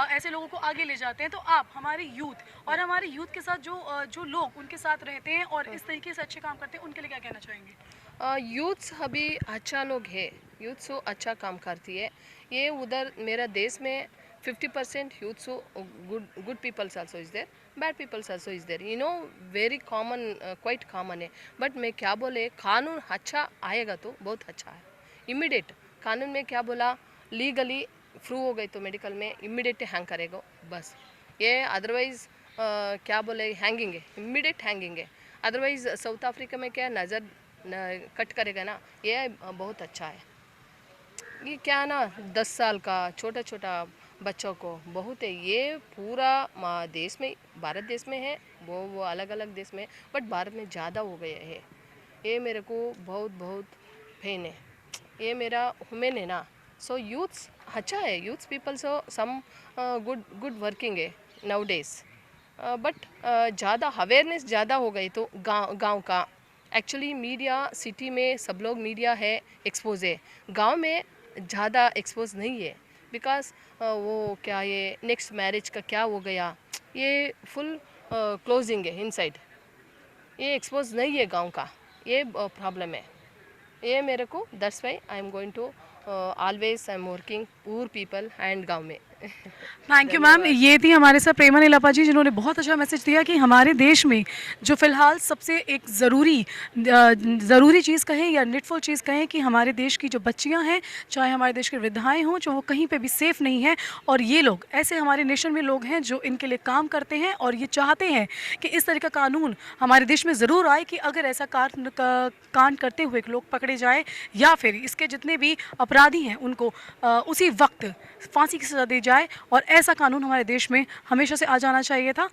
ऐसे लोगों को आगे ले जाते हैं। तो आप हमारे यूथ और हमारे यूथ के साथ जो लोग उनके साथ रहते हैं और इस तरीके से अच्छे काम करते हैं, उनके लिए क्या कहना चाहेंगे? यूथ्स अभी अच्छा लोग है, यूथ्स अच्छा काम करती है। ये उधर मेरा देश में 50% youths good peoples also is there, bad peoples also is there, you know, very common, quite common है। बट मैं क्या बोले, कानून अच्छा आएगा तो बहुत अच्छा है। इमीडिएट कानून में क्या बोला, लीगली प्रूव हो गई तो मेडिकल में इमीडिएट हैंग करेगा बस। ये अदरवाइज क्या बोले, हैंगिंग है, इमीडिएट हैंगिंग है। अदरवाइज साउथ अफ्रीका में क्या नज़र कट करेगा ना, ये बहुत अच्छा है। ये क्या ना 10 साल का छोटा छोटा बच्चों को बहुत है, ये पूरा देश में, भारत देश में है, वो अलग अलग देश में, बट भारत में ज़्यादा हो गया है। ये मेरे को बहुत बहुत पेन है, ये मेरा हुमेन है ना। सो यूथ्स अच्छा है, youths people so some good working है नाउ डेज। बट ज़्यादा अवेयरनेस ज़्यादा हो गई तो गांव का एक्चुअली मीडिया, सिटी में सब लोग मीडिया है, एक्सपोज है, गांव में ज़्यादा एक्सपोज नहीं है। बिकॉज वो क्या ये नेक्स्ट मैरिज का क्या हो गया, ये फुल क्लोजिंग है इनसाइड, ये एक्सपोज नहीं है गांव का, ये प्रॉब्लम है। ये मेरे को that's why I am going to always I am working poor people and गांव में। Thank you ma'am. ये थी हमारे साथ प्रेमा नीलप्पा जी, जिन्होंने बहुत अच्छा मैसेज दिया कि हमारे देश में जो फ़िलहाल सबसे एक ज़रूरी चीज़ कहें या नीडफुल चीज़ कहें कि हमारे देश की जो बच्चियां हैं, चाहे हमारे देश के वृद्धाएं हों, जो वो कहीं पे भी सेफ़ नहीं हैं। और ये लोग ऐसे हमारे नेशन में लोग हैं जो इनके लिए काम करते हैं और ये चाहते हैं कि इस तरह का कानून हमारे देश में ज़रूर आए कि अगर ऐसा कांड करते हुए लोग पकड़े जाए या फिर इसके जितने भी अपराधी हैं उनको उसी वक्त फांसी की सज़ा दी जाए, और ऐसा कानून हमारे देश में हमेशा से आ जाना चाहिए था।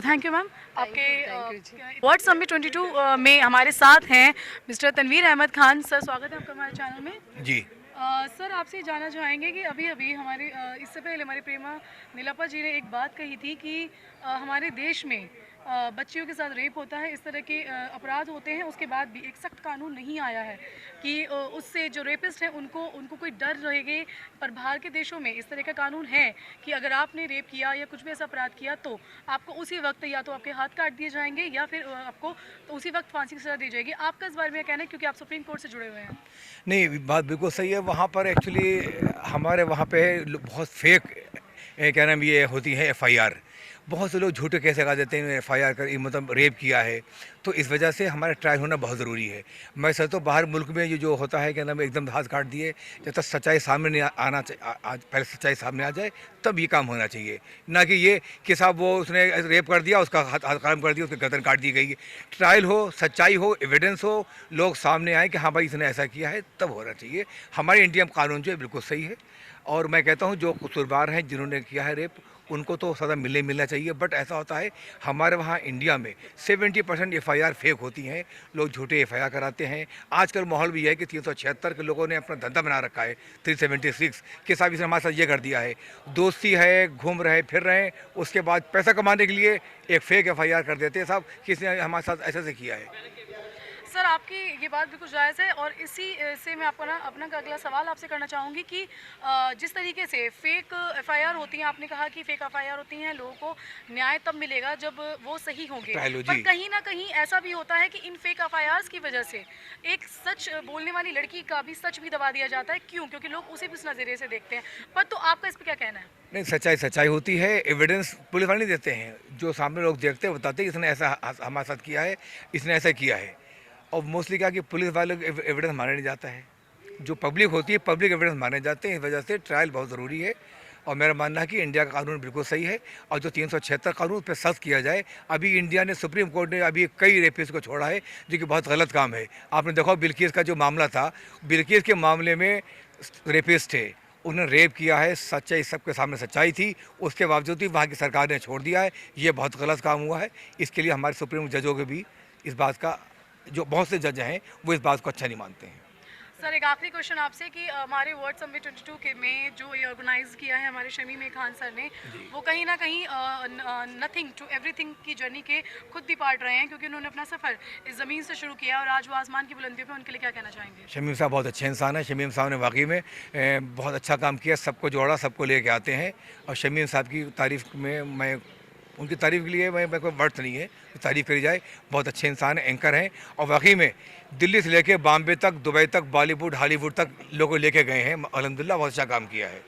Thank you ma'am. आपके वर्ड समिट 22 में हमारे साथ हैं मिस्टर तनवीर अहमद खान। सर स्वागत है आपका हमारे चैनल में। जी। सर आपसे जानना चाहेंगे कि अभी हमारे इससे पहले हमारी प्रेमा नीलप्पा जी ने एक बात कही थी कि हमारे देश में बच्चियों के साथ रेप होता है, इस तरह के अपराध होते हैं, उसके बाद भी एक सख्त कानून नहीं आया है कि उससे जो रेपिस्ट हैं उनको कोई डर रहेगी। पर बाहर के देशों में इस तरह का कानून है कि अगर आपने रेप किया या कुछ भी ऐसा अपराध किया तो आपको उसी वक्त या तो आपके हाथ काट दिए जाएंगे या फिर आपको तो उसी वक्त फांसी की सज़ा दी जाएगी। आपका इस बारे में कहना है, क्योंकि आप सुप्रीम कोर्ट से जुड़े हुए हैं? नहीं, बात बिल्कुल सही है। वहाँ पर एक्चुअली हमारे वहाँ पे बहुत फेक क्या नाम ये होती है FIR, बहुत से लोग झूठे केस लगा देते हैं FIR कर मतलब रेप किया है, तो इस वजह से हमारा ट्रायल होना बहुत ज़रूरी है। मैं समझता हूँ बाहर मुल्क में ये जो होता है क्या नाम एकदम हाथ काट दिए, जब तक सच्चाई सामने नहीं आना पहले सच्चाई सामने आ जाए तब ये काम होना चाहिए, ना कि ये कि साहब वो उसने रेप कर दिया, उसका हाथ कायम कर दिया, उसकी गर्दन काट दी गई। ट्रायल हो, सच्चाई हो, एविडेंस हो, लोग सामने आए कि हाँ भाई इसने ऐसा किया है, तब होना चाहिए। हमारे इंडिया में कानून जो है बिल्कुल सही है और मैं कहता हूँ जो कसूरवार हैं जिन्होंने किया है रेप उनको तो सज़ा मिलना चाहिए। बट ऐसा होता है हमारे वहाँ इंडिया में 70% FIR फेक होती हैं, लोग झूठे FIR कराते हैं। आजकल माहौल भी है कि 376 के लोगों ने अपना धंधा बना रखा है, 376 के साथ इसने हमारे साथ ये कर दिया है, दोस्ती है, घूम रहे फिर रहे, उसके बाद पैसा कमाने के लिए एक फेक FIR कर देते हैं साहब किसने हमारे साथ ऐसे से किया है। सर, आपकी ये बात बिल्कुल जायज़ है और इसी से मैं आपको अपना अगला सवाल आपसे करना चाहूँगी कि जिस तरीके से फेक FIR होती हैं, आपने कहा कि फेक FIR होती हैं, लोगों को न्याय तब मिलेगा जब वो सही होंगे, पर कहीं ना कहीं ऐसा भी होता है कि इन फेक FIRs की वजह से एक सच बोलने वाली लड़की का भी सच भी दबा दिया जाता है। क्यों? क्योंकि लोग उसे भी उस नज़रिए से देखते हैं। पर तो आपका इस पर क्या कहना है? नहीं, सच्चाई होती है, एविडेंस पुलिस वाले नहीं देते हैं, जो सामने लोग देखते हैं बताते हैं इसने ऐसा हमारे साथ किया है, इसने ऐसा किया है। और मोस्टली क्या कि पुलिस वाले एविडेंस माने नहीं जाता है, जो पब्लिक होती है पब्लिक एविडेंस माने जाते हैं। इस वजह से ट्रायल बहुत ज़रूरी है और मेरा मानना है कि इंडिया का कानून बिल्कुल सही है और जो 376 कानून उस पर सख्त किया जाए। अभी इंडिया ने सुप्रीम कोर्ट ने अभी कई रेपिस्ट को छोड़ा है जो कि बहुत गलत काम है। आपने देखा बिल्किस का जो मामला था, बिल्किस के मामले में रेपिस्ट थे, उन्होंने रेप किया है, सच्चाई सबके सामने सच्चाई थी, उसके बावजूद भी वहाँ की सरकार ने छोड़ दिया है। ये बहुत गलत काम हुआ है। इसके लिए हमारे सुप्रीम जजों के भी इस बात का, जो बहुत से जज हैं वो इस बात को अच्छा नहीं मानते हैं। सर, एक आखिरी क्वेश्चन आपसे कि हमारे वर्ल्ड समिट 22 के में जो ये ऑर्गेनाइज किया है हमारे शमीम खान सर ने, वो कहीं ना कहीं नथिंग टू एवरीथिंग की जर्नी के खुद भी पार्ट रहे हैं, क्योंकि उन्होंने अपना सफ़र इस ज़मीन से शुरू किया और आज वो आसमान की बुलंदियों पे, उनके लिए क्या कहना चाहेंगे? शमीम साहब बहुत अच्छे इंसान हैं। शमीम साहब ने वाकई में बहुत अच्छा काम किया, सबको जोड़ा, सबको लेके आते हैं। और शमीम साहब की तारीफ़ में मैं उनकी तारीफ़ के लिए मैं कोई वर्ड नहीं है, तारीफ़ करी जाए। बहुत अच्छे इंसान हैं, एंकर हैं और वाकई में दिल्ली से लेके बॉम्बे तक, दुबई तक, बॉलीवुड, हॉलीवुड तक लोगों लेके गए हैं। अल्हम्दुलिल्लाह बहुत अच्छा काम किया है।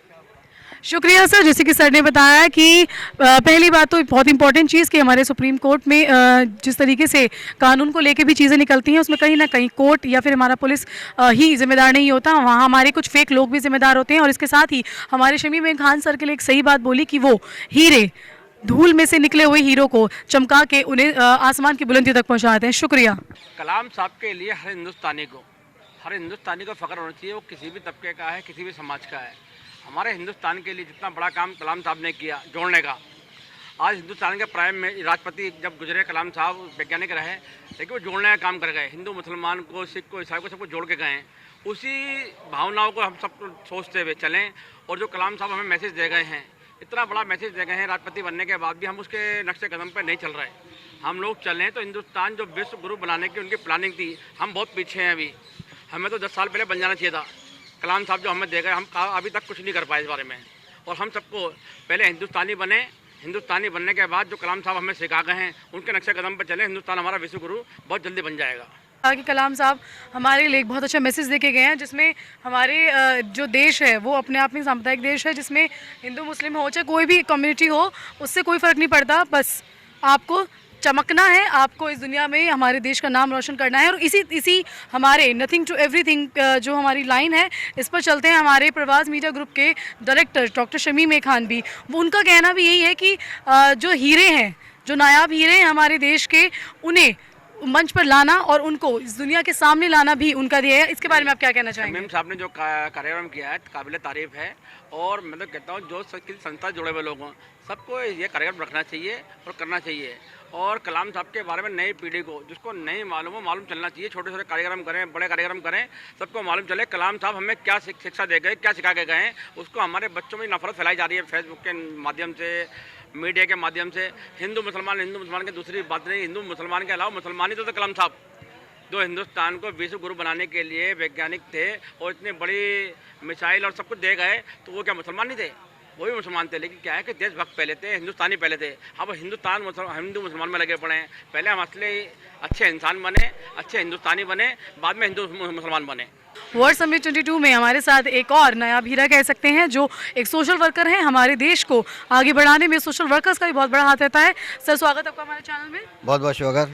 शुक्रिया सर। जैसे कि सर ने बताया कि पहली बात तो बहुत इंपॉर्टेंट चीज़ कि हमारे सुप्रीम कोर्ट में जिस तरीके से कानून को लेके भी चीज़ें निकलती हैं, उसमें कहीं ना कहीं कोर्ट या फिर हमारा पुलिस ही जिम्मेदार नहीं होता, वहाँ हमारे कुछ फेक लोग भी जिम्मेदार होते हैं। और इसके साथ ही हमारे शमीम खान सर के लिए एक सही बात बोली कि वो हीरे धूल में से निकले हुए हीरो को चमका के उन्हें आसमान की बुलंदी तक पहुंचाते हैं। शुक्रिया। कलाम साहब के लिए हर हिंदुस्तानी को फ़ख्र होना चाहिए, वो किसी भी तबके का है, किसी भी समाज का है। हमारे हिंदुस्तान के लिए जितना बड़ा काम कलाम साहब ने किया जोड़ने का, आज हिंदुस्तान के प्राइम में राष्ट्रपति जब गुजरे, कलाम साहब वैज्ञानिक रहे, लेकिन वो जोड़ने का काम कर गए। हिंदू मुसलमान को, सिख को, ईसाई को, सबको जोड़ के गए। उसी भावनाओं को हम सब सोचते हुए चलें और जो कलाम साहब हमें मैसेज दे गए हैं, इतना बड़ा मैसेज दे गए हैं, राष्ट्रपति बनने के बाद भी हम उसके नक्शे कदम पर नहीं चल रहे। हम लोग चलें तो हिंदुस्तान जो विश्व गुरु बनाने की उनकी प्लानिंग थी, हम बहुत पीछे हैं अभी। हमें तो 10 साल पहले बन जाना चाहिए था। कलाम साहब जो हमें दे गए, हम अभी तक कुछ नहीं कर पाए इस बारे में। और हम सबको पहले हिंदुस्तानी बने, हिंदुस्तानी बनने के बाद जो कलाम साहब हमें सिखा गए हैं उनके नक्शे कदम पर चलें, हिंदुस्तान हमारा विश्व गुरु बहुत जल्दी बन जाएगा। कि कलाम साहब हमारे लिए एक बहुत अच्छा मैसेज देके गए हैं, जिसमें हमारे जो देश है वो अपने आप में सांप्रदायिक देश है, जिसमें हिंदू मुस्लिम हो, चाहे कोई भी कम्युनिटी हो, उससे कोई फ़र्क नहीं पड़ता। बस आपको चमकना है, आपको इस दुनिया में हमारे देश का नाम रोशन करना है। और इसी हमारे नथिंग टू एवरीथिंग जो हमारी लाइन है, इस पर चलते हैं हमारे प्रवास मीडिया ग्रुप के डायरेक्टर डॉक्टर शमीम खान भी। उनका कहना भी यही है कि जो हीरे हैं, जो नायाब हीरे हैं हमारे देश के, उन्हें मंच पर लाना और उनको इस दुनिया के सामने लाना भी उनका ध्येय है। इसके बारे में आप क्या कहना चाहेंगे? शमीम साहब ने जो कार्यक्रम किया है काबिल तारीफ़ है और मैं तो कहता हूँ जो संस्था जुड़े हुए लोगों सबको ये कार्यक्रम रखना चाहिए और करना चाहिए। और कलाम साहब के बारे में नई पीढ़ी को जिसको नहीं मालूम हो, मालूम चलना चाहिए। छोटे छोटे कार्यक्रम करें, बड़े कार्यक्रम करें, सबको मालूम चले कलाम साहब हमें क्या शिक्षा दे गए, क्या सिखा के गए। उसको हमारे बच्चों में नफरत फैलाई जा रही है फेसबुक के माध्यम से, मीडिया के माध्यम से हिंदू मुसलमान की दूसरी बात नहीं, हिंदू मुसलमान के अलावा मुसलमान ही तो थे कलाम साहब, जो हिंदुस्तान को विश्व गुरु बनाने के लिए वैज्ञानिक थे और इतनी बड़ी मिसाइल और सब कुछ दे गए, तो वो क्या मुसलमान नहीं थे? वो भी मुसलमान थे, लेकिन क्या है कि देशभक्त पहले थे, हिंदुस्तानी पहले थे। अब हिंदू मुसलमान में लगे पड़े हैं। पहले हम असली अच्छे इंसान बने, अच्छे हिंदुस्तानी बने, बाद में हिंदू मुसलमान बने। वर्ल्ड समिट 22 में हमारे साथ एक और नया हीरा कह सकते हैं, जो एक सोशल वर्कर हैं। हमारे देश को आगे बढ़ाने में सोशल वर्कर्स का भी बहुत बड़ा हाथ रहता है। सर, स्वागत आपका हमारे चैनल में। बहुत बहुत शुक्र,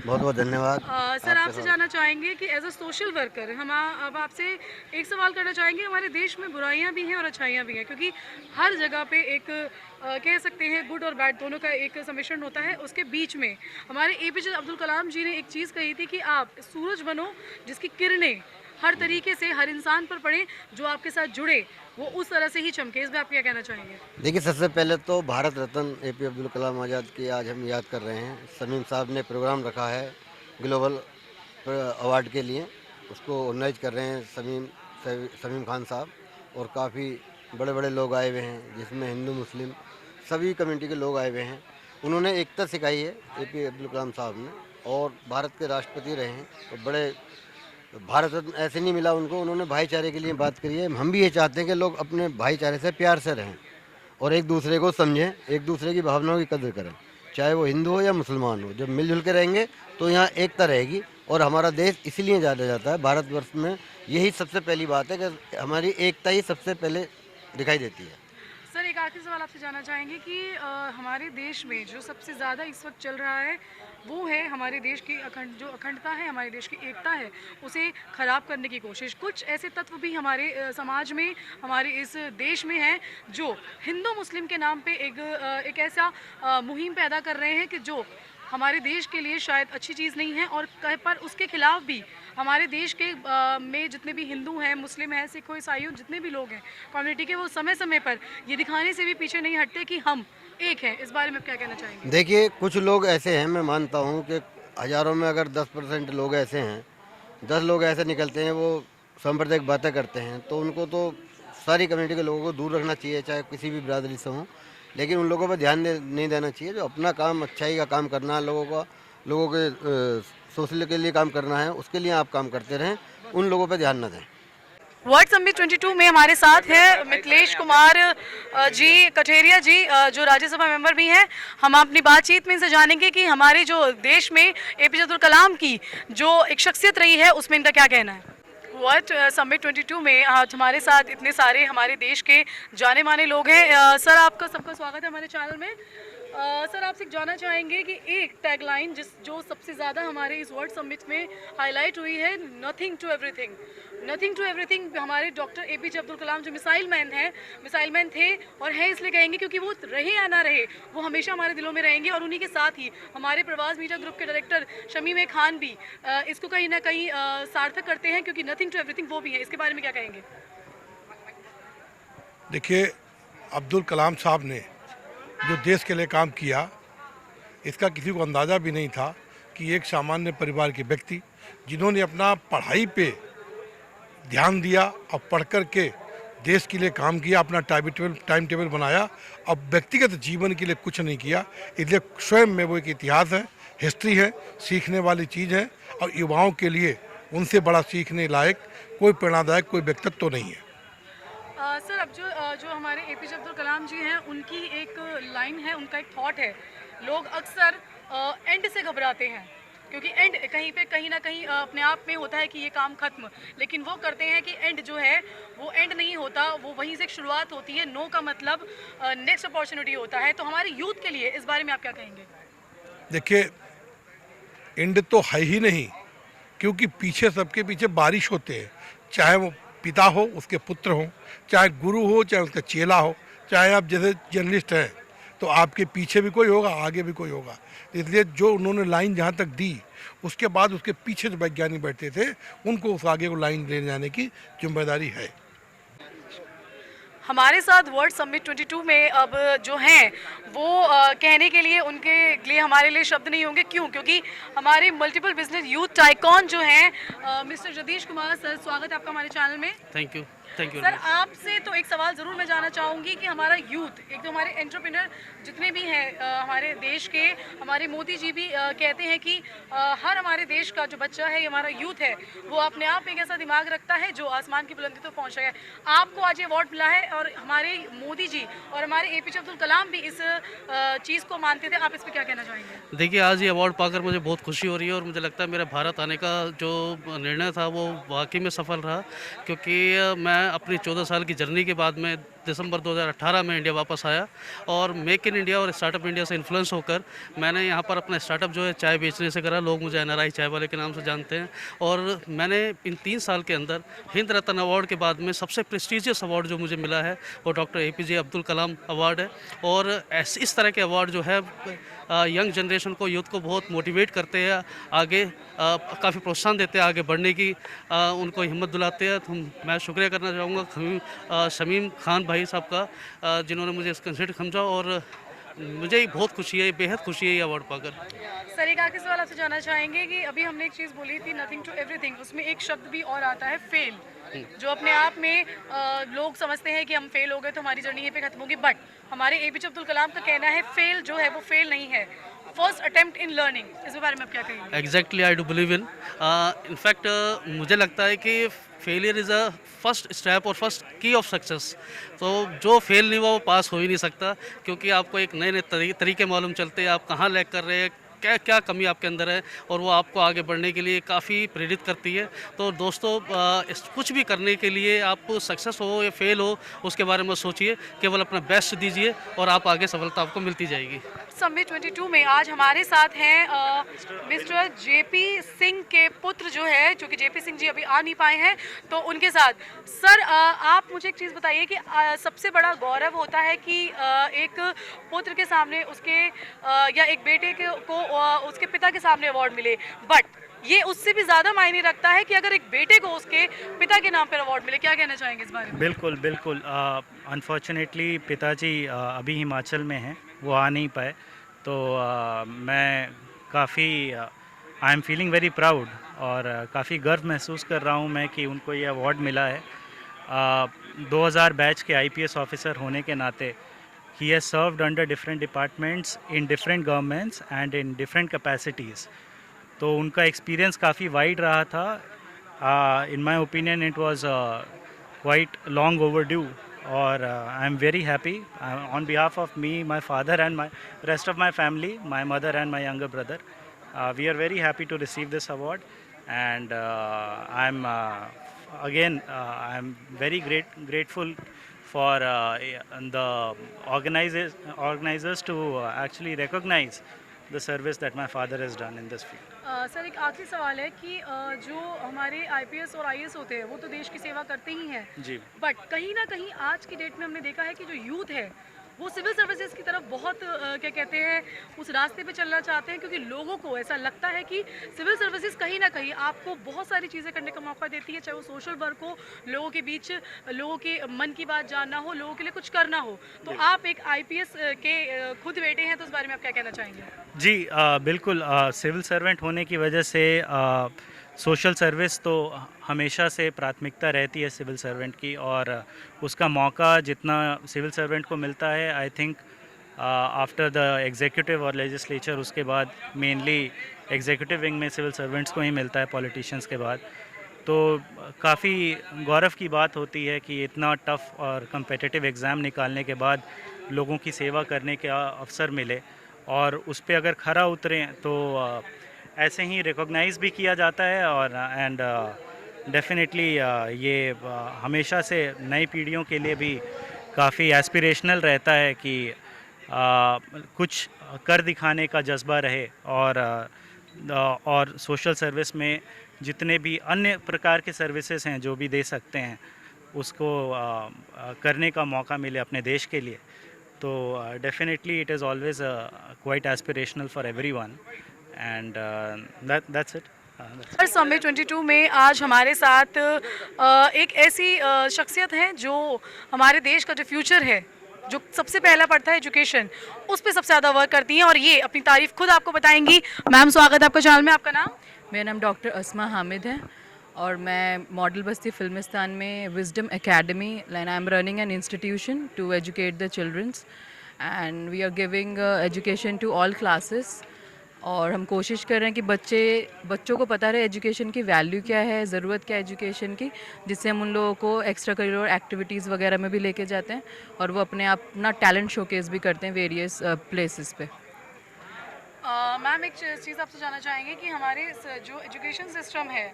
बहुत बहुत धन्यवाद। सर, आपसे जानना चाहेंगे कि एज अ सोशल वर्कर हम अब आपसे एक सवाल करना चाहेंगे। हमारे देश में बुराइयां भी हैं और अच्छाइयां भी हैं, क्योंकि हर जगह पे एक कह सकते हैं गुड और बैड दोनों का एक सम्मिश्रण होता है। उसके बीच में हमारे APJ अब्दुल कलाम जी ने एक चीज़ कही थी कि आप सूरज बनो जिसकी किरणें हर तरीके से हर इंसान पर पड़े, जो आपके साथ जुड़े वो उस तरह से ही चमके। इसमें आप क्या कहना चाहेंगे? देखिए, सबसे पहले तो भारत रत्न APJ अब्दुल कलाम आज़ाद की आज हम याद कर रहे हैं। शमीम साहब ने प्रोग्राम रखा है ग्लोबल अवार्ड के लिए, उसको ऑर्गेनाइज कर रहे हैं शमीम खान साहब, और काफ़ी बड़े बड़े लोग आए हुए हैं, जिसमें हिंदू मुस्लिम सभी कम्युनिटी के लोग आए हुए हैं। उन्होंने एकता सिखाई है APJ अब्दुल कलाम साहब ने, और भारत के राष्ट्रपति रहे हैं, और बड़े भारत रत्न ऐसे नहीं मिला उनको। उन्होंने भाईचारे के लिए बात करी है। हम भी ये चाहते हैं कि लोग अपने भाईचारे से प्यार से रहें और एक दूसरे को समझें, एक दूसरे की भावनाओं की कदर करें, चाहे वो हिंदू हो या मुसलमान हो। जब मिलजुल के रहेंगे तो यहाँ एकता रहेगी, और हमारा देश इसीलिए जाना जाता है भारतवर्ष में। यही सबसे पहली बात है कि हमारी एकता ही सबसे पहले दिखाई देती है। सर, एक आखिरी सवाल आपसे जानना चाहेंगे कि हमारे देश में जो सबसे ज़्यादा इस वक्त चल रहा है वो है हमारे देश की अखंडता है, हमारे देश की एकता है, उसे ख़राब करने की कोशिश। कुछ ऐसे तत्व भी हमारे समाज में, हमारे इस देश में हैं, जो हिंदू मुस्लिम के नाम पे एक ऐसा मुहिम पैदा कर रहे हैं कि जो हमारे देश के लिए शायद अच्छी चीज़ नहीं है, और पर उसके खिलाफ भी हमारे देश के में जितने भी हिंदू हैं, मुस्लिम हैं, सिख हो, ईसाई हो, जितने भी लोग हैं कम्युनिटी के, वो समय समय पर ये दिखाने से भी पीछे नहीं हटते कि हम एक हैं। इस बारे में क्या कहना चाहेंगे? देखिए, कुछ लोग ऐसे हैं, मैं मानता हूँ कि हज़ारों में अगर 10% लोग ऐसे हैं, 10 लोग ऐसे निकलते हैं वो सांप्रदायिक बातें करते हैं, तो उनको तो सारी कम्युनिटी के लोगों को दूर रखना चाहिए, चाहे किसी भी बिरादरी से हों। लेकिन उन लोगों पर ध्यान नहीं देना चाहिए। जो अपना काम, अच्छाई का काम करना है, लोगों के सोशल के लिए काम करना है, उसके लिए आप काम करते रहें, उन लोगों पर ध्यान न दें। वर्ल्ड समिट 22 में हमारे साथ हैं मिथिलेश कुमार जी कठेरिया जी, जो राज्यसभा मेंबर भी हैं। हम अपनी बातचीत में इनसे जानेंगे कि हमारे जो देश में APJ अब्दुल कलाम की जो एक शख्सियत रही है, उसमें इनका क्या कहना है। वर्ल्ड समिट 22 में आज हमारे साथ इतने सारे हमारे देश के जाने माने लोग हैं। सर, आपका सबका स्वागत है हमारे चैनल में। सर, आपसे जानना चाहेंगे कि एक टैगलाइन जो सबसे ज़्यादा हमारे इस वर्ल्ड समिट में हाईलाइट हुई है, nothing to everything. Nothing to everything हमारे डॉक्टर APJ अब्दुल कलाम जो मिसाइल मैन थे और हैं, इसलिए कहेंगे क्योंकि वो रहे या ना रहे, वो हमेशा हमारे दिलों में रहेंगे। और उन्हीं के साथ ही हमारे प्रवास मीडिया ग्रुप के डायरेक्टर शमीम खान भी इसको कहीं ना कहीं सार्थक करते हैं, क्योंकि नथिंग टू एवरीथिंग वो भी है। इसके बारे में क्या कहेंगे? देखिए, अब्दुल कलाम साहब ने जो देश के लिए काम किया, इसका किसी को अंदाज़ा भी नहीं था कि एक सामान्य परिवार के व्यक्ति जिन्होंने अपना पढ़ाई पे ध्यान दिया और पढ़ कर के देश के लिए काम किया, अपना टाइम टेबल बनाया, अब व्यक्तिगत जीवन के लिए कुछ नहीं किया। इसलिए स्वयं में वो एक इतिहास है, हिस्ट्री है, सीखने वाली चीज़ है, और युवाओं के लिए उनसे बड़ा सीखने लायक कोई प्रेरणादायक कोई व्यक्तित्व तो नहीं है। सर, अब जो हमारे APJ अब्दुल कलाम जी हैं, उनकी एक लाइन है, उनका एक थॉट है, लोग अक्सर एंड से घबराते हैं, क्योंकि एंड कहीं ना कहीं अपने आप में होता है कि ये काम खत्म, लेकिन वो करते हैं कि एंड जो है वो एंड नहीं होता, वो वहीं से एक शुरुआत होती है। नो का मतलब नेक्स्ट अपॉर्चुनिटी होता है। तो हमारे यूथ के लिए इस बारे में आप क्या कहेंगे? देखिए, एंड तो है ही नहीं, क्योंकि पीछे सबके पीछे बारिश होते हैं, चाहे वो पिता हो, उसके पुत्र हो, चाहे गुरु हो, चाहे उसका चेला हो, चाहे आप जैसे जर्नलिस्ट हैं तो आपके पीछे भी कोई होगा, आगे भी कोई होगा। इसलिए जो उन्होंने लाइन जहाँ तक दी, उसके बाद उसके पीछे जो वैज्ञानिक बैठे थे, उनको उस आगे को लाइन ले जाने की जिम्मेदारी है। हमारे साथ वर्ल्ड समिट 22 में अब जो हैं वो कहने के लिए उनके लिए हमारे लिए शब्द नहीं होंगे। क्यों? क्योंकि हमारे मल्टीपल बिजनेस यूथ टाइकॉन जो हैं मिस्टर जगदीश कुमार सर, स्वागत है आपका हमारे चैनल में। Thank you. Thank you. Sir आपसे तो एक सवाल ज़रूर मैं जानना चाहूँगी कि हमारा यूथ, एक तो हमारे एंटरप्रेन्योर जितने भी हैं हमारे देश के, हमारे मोदी जी भी कहते हैं कि हर हमारे देश का जो बच्चा है, हमारा यूथ है, वो अपने आप में एक ऐसा दिमाग रखता है जो आसमान की बुलंदी तो पहुँच गया है। आपको आज ये अवार्ड मिला है और हमारे मोदी जी और हमारे APJ अब्दुल कलाम भी इस चीज़ को मानते थे, आप इस पर क्या कहना चाहेंगे? देखिए, आज ये अवार्ड पाकर मुझे बहुत खुशी हो रही है और मुझे लगता है मेरे भारत आने का जो निर्णय था वो वाकई में सफल रहा, क्योंकि मैं अपनी 14 साल की जर्नी के बाद में दिसंबर 2018 में इंडिया वापस आया और मेक इन इंडिया और स्टार्टअप इंडिया से इन्फ्लुएंस होकर मैंने यहाँ पर अपना स्टार्टअप जो है चाय बेचने से करा। लोग मुझे NRI चाय वाले के नाम से जानते हैं और मैंने इन 3 साल के अंदर हिंद रत्न अवार्ड के बाद में सबसे प्रेस्टीजियस अवार्ड जो मुझे मिला है वो डॉक्टर APJ अब्दुल कलाम अवार्ड है। और इस तरह के अवार्ड जो है यंग जनरेशन को, यूथ को बहुत मोटिवेट करते हैं, आगे काफ़ी प्रोत्साहन देते हैं आगे बढ़ने की, उनको हिम्मत दिलाते हैं। तो मैं शुक्रिया करना चाहूँगा शमीम खान भाई साहब का, जिन्होंने मुझे इस कंसिडर समझा और मुझे बहुत खुशी है, बेहद खुशी है ये अवार्ड पाकर। सर एक आखिरी सवाल आपसे जानना चाहेंगे कि अभी हमने एक चीज़ बोली थी नथिंग टू एवरीथिंग, उसमें एक शब्द भी और आता है फेल, जो अपने आप में लोग समझते हैं कि हम फेल हो गए तो हमारी जर्नी यहीं पे खत्म होगी, बट हमारे APJ अब्दुल कलाम का कहना है फेल जो है वो फेल नहीं है, फर्स्ट अटेम्प्ट इन लर्निंग। इस बारे में आप क्या कहेंगे? Exactly, I do believe in fact मुझे लगता है कि failure is a first step और फर्स्ट की ऑफ सक्सेस। तो जो फेल नहीं हुआ वो पास हो ही नहीं सकता, क्योंकि आपको एक नए नए तरीके मालूम चलते हैं, आप कहाँ लैग कर रहे हैं, क्या क्या कमी आपके अंदर है, और वो आपको आगे बढ़ने के लिए काफ़ी प्रेरित करती है। तो दोस्तों कुछ भी करने के लिए आप सक्सेस हो या फेल हो उसके बारे में सोचिए, केवल अपना बेस्ट दीजिए और आप आगे सफलता आपको मिलती जाएगी। समिट 22 में आज हमारे साथ हैं मिस्टर JP सिंह के पुत्र जो है, जो कि JP सिंह जी अभी आ नहीं पाए हैं, तो उनके साथ सर आप मुझे एक चीज़ बताइए कि सबसे बड़ा गौरव होता है कि एक पुत्र के सामने उसके या एक बेटे को उसके पिता के सामने अवार्ड मिले, बट ये उससे भी ज़्यादा मायने रखता है कि अगर एक बेटे को उसके पिता के नाम पर अवार्ड मिले। क्या कहना चाहेंगे इस बारे में? बिल्कुल बिल्कुल, अनफॉर्चुनेटली पिताजी अभी हिमाचल में हैं, वो आ नहीं पाए, तो मैं काफ़ी I am feeling very proud और काफ़ी गर्व महसूस कर रहा हूँ मैं कि उनको ये अवार्ड मिला है। 2000 बैच के IPS ऑफिसर होने के नाते he has served under different departments in different governments and in different capacities, तो उनका एक्सपीरियंस काफ़ी वाइड रहा था। In my opinion it was quite long overdue और I am very happy on behalf of me, my father and my rest of my family, my mother and my younger brother, we are very happy to receive this award and I am again I am very grateful for the organizers to actually recognize the service that my father has done in this field. Sir एक आखिरी सवाल है कि जो हमारे IPS और IAS होते हैं वो तो देश की सेवा करते ही हैं जी, बट कहीं ना कहीं आज की डेट में हमने देखा है कि जो यूथ है वो सिविल सर्विसेज की तरफ बहुत क्या कहते हैं उस रास्ते पे चलना चाहते हैं, क्योंकि लोगों को ऐसा लगता है कि सिविल सर्विसेज कहीं ना कहीं आपको बहुत सारी चीज़ें करने का मौका देती है, चाहे वो सोशल वर्क हो, लोगों के बीच लोगों के मन की बात जानना हो, लोगों के लिए कुछ करना हो। तो आप एक IPS के खुद बेटे हैं, तो इस बारे में आप क्या कहना चाहेंगे? जी बिल्कुल, सिविल सर्वेंट होने की वजह से सोशल सर्विस तो हमेशा से प्राथमिकता रहती है सिविल सर्वेंट की, और उसका मौका जितना सिविल सर्वेंट को मिलता है I think after the executive और लेजिस्लेचर, उसके बाद मेनली एग्जीक्यूटिव विंग में सिविल सर्वेंट्स को ही मिलता है पॉलिटिशियंस के बाद। तो काफ़ी गौरव की बात होती है कि इतना टफ़ और कम्पिटिटिव एग्ज़ाम निकालने के बाद लोगों की सेवा करने के अवसर मिले और उस पर अगर खरा उतरें तो ऐसे ही रिकॉग्नाइज़ भी किया जाता है। और एंड डेफिनेटली ये हमेशा से नई पीढ़ियों के लिए भी काफ़ी एस्पिरेशनल रहता है कि कुछ कर दिखाने का जज्बा रहे, और सोशल सर्विस में जितने भी अन्य प्रकार के सर्विसेज हैं जो भी दे सकते हैं उसको करने का मौका मिले अपने देश के लिए। तो definitely it is always quite aspirational for everyone and that's it. Sir summit 22 में आज हमारे साथ एक ऐसी शख्सियत है जो हमारे देश का जो फ्यूचर है, जो सबसे पहला पड़ता है एजुकेशन, उस पर सबसे ज़्यादा वर्क करती हैं और ये अपनी तारीफ खुद आपको बताएंगी। मैम स्वागत है आपका चैनल में, आपका नाम? मेरा नाम डॉक्टर अस्मा हामिद है और मैं मॉडल बस्ती फिल्मिस्तान में wisdom academy line I am running an institution to educate the childrens and we are giving education to all classes. और हम कोशिश कर रहे हैं कि बच्चों को पता रहे एजुकेशन की वैल्यू क्या है, ज़रूरत क्या है एजुकेशन की, जिससे हम उन लोगों को एक्स्ट्रा करिकुलर एक्टिविटीज़ वगैरह में भी लेके जाते हैं और वो अपना टैलेंट शोकेस भी करते हैं वेरियस प्लेसेस पे। मैम एक चीज़ आपसे जानना चाहेंगे कि हमारे जो एजुकेशन सिस्टम है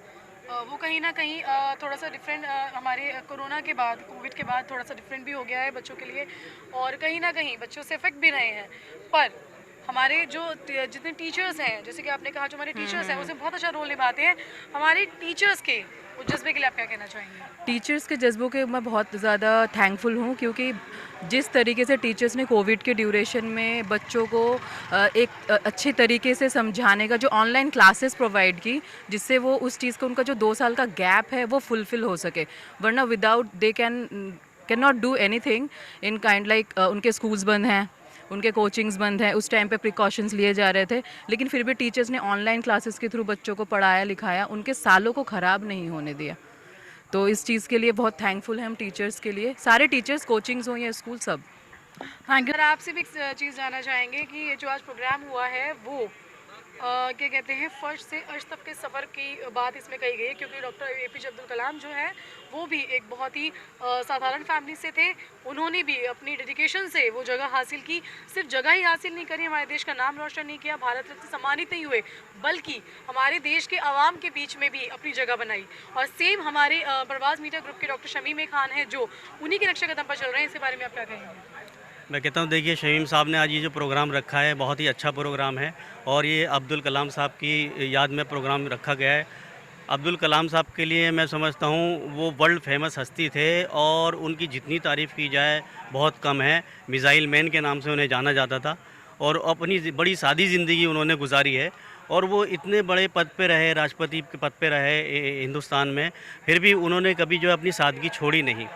वो कहीं ना कहीं थोड़ा सा डिफरेंट हमारे कोरोना के बाद, कोविड के बाद थोड़ा सा डिफरेंट भी हो गया है बच्चों के लिए, और कहीं ना कहीं बच्चों से इफेक्ट भी रहे हैं। पर हमारे जो जितने टीचर्स हैं, जैसे कि आपने कहा जो हमारे टीचर्स हैं उसमें बहुत अच्छा रोल निभाते हैं, हमारे टीचर्स के उस जज्बे के लिए आप क्या कहना चाहेंगे? टीचर्स के जज्बों के मैं बहुत ज़्यादा थैंकफुल हूँ, क्योंकि जिस तरीके से टीचर्स ने कोविड के ड्यूरेशन में बच्चों को एक अच्छे तरीके से समझाने का जो ऑनलाइन क्लासेस प्रोवाइड की, जिससे वो उस चीज़ को उनका जो 2 साल का गैप है वो फुलफ़िल हो सके, वरना without they can not do anything in kind like उनके स्कूल्स बंद हैं, उनके कोचिंग्स बंद हैं, उस टाइम पे प्रिकॉशंस लिए जा रहे थे, लेकिन फिर भी टीचर्स ने ऑनलाइन क्लासेस के थ्रू बच्चों को पढ़ाया लिखाया, उनके सालों को ख़राब नहीं होने दिया। तो इस चीज़ के लिए बहुत थैंकफुल हैं हम टीचर्स के लिए, सारे टीचर्स, कोचिंग्स हों या स्कूल, सब। Thank you. आपसे भी एक चीज़ जानना चाहेंगे कि ये जो आज प्रोग्राम हुआ है वो क्या कहते हैं, फर्स्ट से अर्श तक के सफ़र की बात इसमें कही गई है, क्योंकि डॉक्टर APJ अब्दुल कलाम जो है वो भी एक बहुत ही साधारण फैमिली से थे। उन्होंने भी अपनी डेडिकेशन से वो जगह हासिल की, सिर्फ जगह ही हासिल नहीं करी, हमारे देश का नाम रोशन नहीं किया, भारत रत्न से सम्मानित नहीं हुए, बल्कि हमारे देश के आवाम के बीच में भी अपनी जगह बनाई। और सेम हमारे प्रवास मीडिया ग्रुप के डॉक्टर शमीम खान हैं जो उन्हीं के नक्शे कदम पर चल रहे हैं, इसके बारे में आप क्या कहेंगे? मैं कहता हूँ, देखिए शमीम साहब ने आज ये जो प्रोग्राम रखा है बहुत ही अच्छा प्रोग्राम है, और ये अब्दुल कलाम साहब की याद में प्रोग्राम रखा गया है। अब्दुल कलाम साहब के लिए मैं समझता हूँ वो वर्ल्ड फेमस हस्ती थे, और उनकी जितनी तारीफ़ की जाए बहुत कम है। मिसाइल मैन के नाम से उन्हें जाना जाता था, और अपनी बड़ी सादी ज़िंदगी उन्होंने गुजारी है, और वो इतने बड़े पद पे रहे, राष्ट्रपति के पद पे रहे हिंदुस्तान में, फिर भी उन्होंने कभी जो है अपनी सादगी छोड़ी नहीं।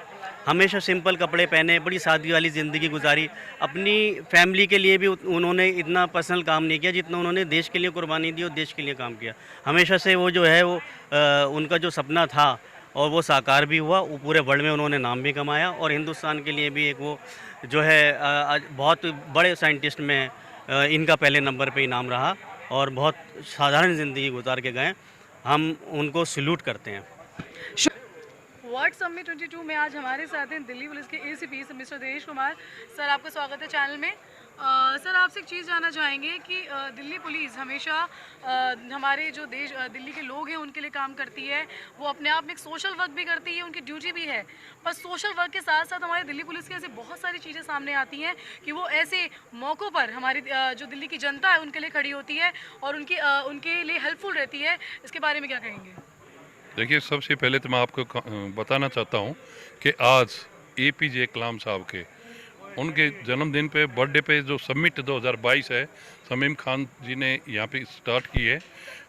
हमेशा सिंपल कपड़े पहने, बड़ी सादगी वाली ज़िंदगी गुजारी। अपनी फैमिली के लिए भी उन्होंने इतना पर्सनल काम नहीं किया जितना उन्होंने देश के लिए कुर्बानी दी और देश के लिए काम किया। हमेशा से वो जो है वो उनका जो सपना था और वो साकार भी हुआ, वो पूरे वर्ल्ड में उन्होंने नाम भी कमाया, और हिंदुस्तान के लिए भी एक वो जो है बहुत बड़े साइंटिस्ट में इनका पहले नंबर पे ही नाम रहा, और बहुत साधारण ज़िंदगी गुजार के गए। हम उनको सल्यूट करते हैं। वर्ल्ड समिट 22 में आज हमारे साथ हैं दिल्ली पुलिस के ACP mister Dinesh Kumar sir. आपका स्वागत है चैनल में। सर आपसे एक चीज़ जानना चाहेंगे कि दिल्ली पुलिस हमेशा हमारे जो देश दिल्ली के लोग हैं उनके लिए काम करती है, वो अपने आप में एक सोशल वर्क भी करती है, उनकी ड्यूटी भी है, पर सोशल वर्क के साथ साथ हमारे दिल्ली पुलिस के ऐसे बहुत सारी चीज़ें सामने आती हैं कि वो ऐसे मौक़ों पर हमारी जो दिल्ली की जनता है उनके लिए खड़ी होती है और उनके लिए हेल्पफुल रहती है। इसके बारे में क्या कहेंगे? देखिए, सबसे पहले तो मैं आपको बताना चाहता हूँ कि आज APJ कलाम साहब के उनके जन्मदिन पे, बर्थडे पे जो समिट 2022 है, शमीम खान जी ने यहाँ पे स्टार्ट की है,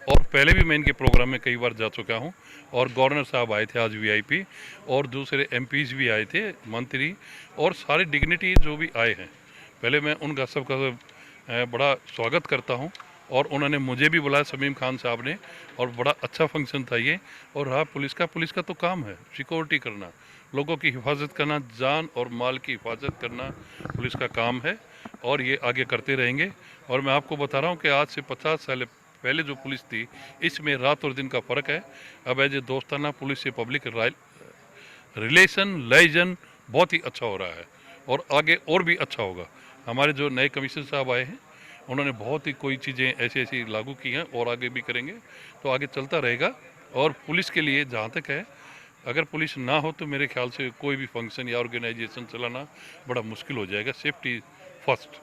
और पहले भी मैं इनके प्रोग्राम में कई बार जा चुका हूँ, और गवर्नर साहब आए थे आज VIP, और दूसरे MPs भी आए थे, मंत्री, और सारे डिग्निटी जो भी आए हैं, पहले मैं उनका सबका बड़ा स्वागत करता हूँ। और उन्होंने मुझे भी बुलाया, शमीम खान साहब ने, और बड़ा अच्छा फंक्शन था ये। और हाँ, पुलिस का तो काम है सिक्योरिटी करना, लोगों की हिफाजत करना, जान और माल की हिफाजत करना पुलिस का काम है, और ये आगे करते रहेंगे। और मैं आपको बता रहा हूँ कि आज से 50 साल पहले जो पुलिस थी, इसमें रात और दिन का फ़र्क है। अब एज ए दोस्ताना पुलिस से पब्लिक रिलेशन लाइजन बहुत ही अच्छा हो रहा है, और आगे और भी अच्छा होगा। हमारे जो नए कमिश्नर साहब आए हैं, उन्होंने बहुत ही कोई चीज़ें ऐसी लागू की हैं, और आगे भी करेंगे, तो आगे चलता रहेगा। और पुलिस के लिए जहाँ तक है, अगर पुलिस ना हो तो मेरे ख्याल से कोई भी फंक्शन या ऑर्गेनाइजेशन चलाना बड़ा मुश्किल हो जाएगा। Safety first.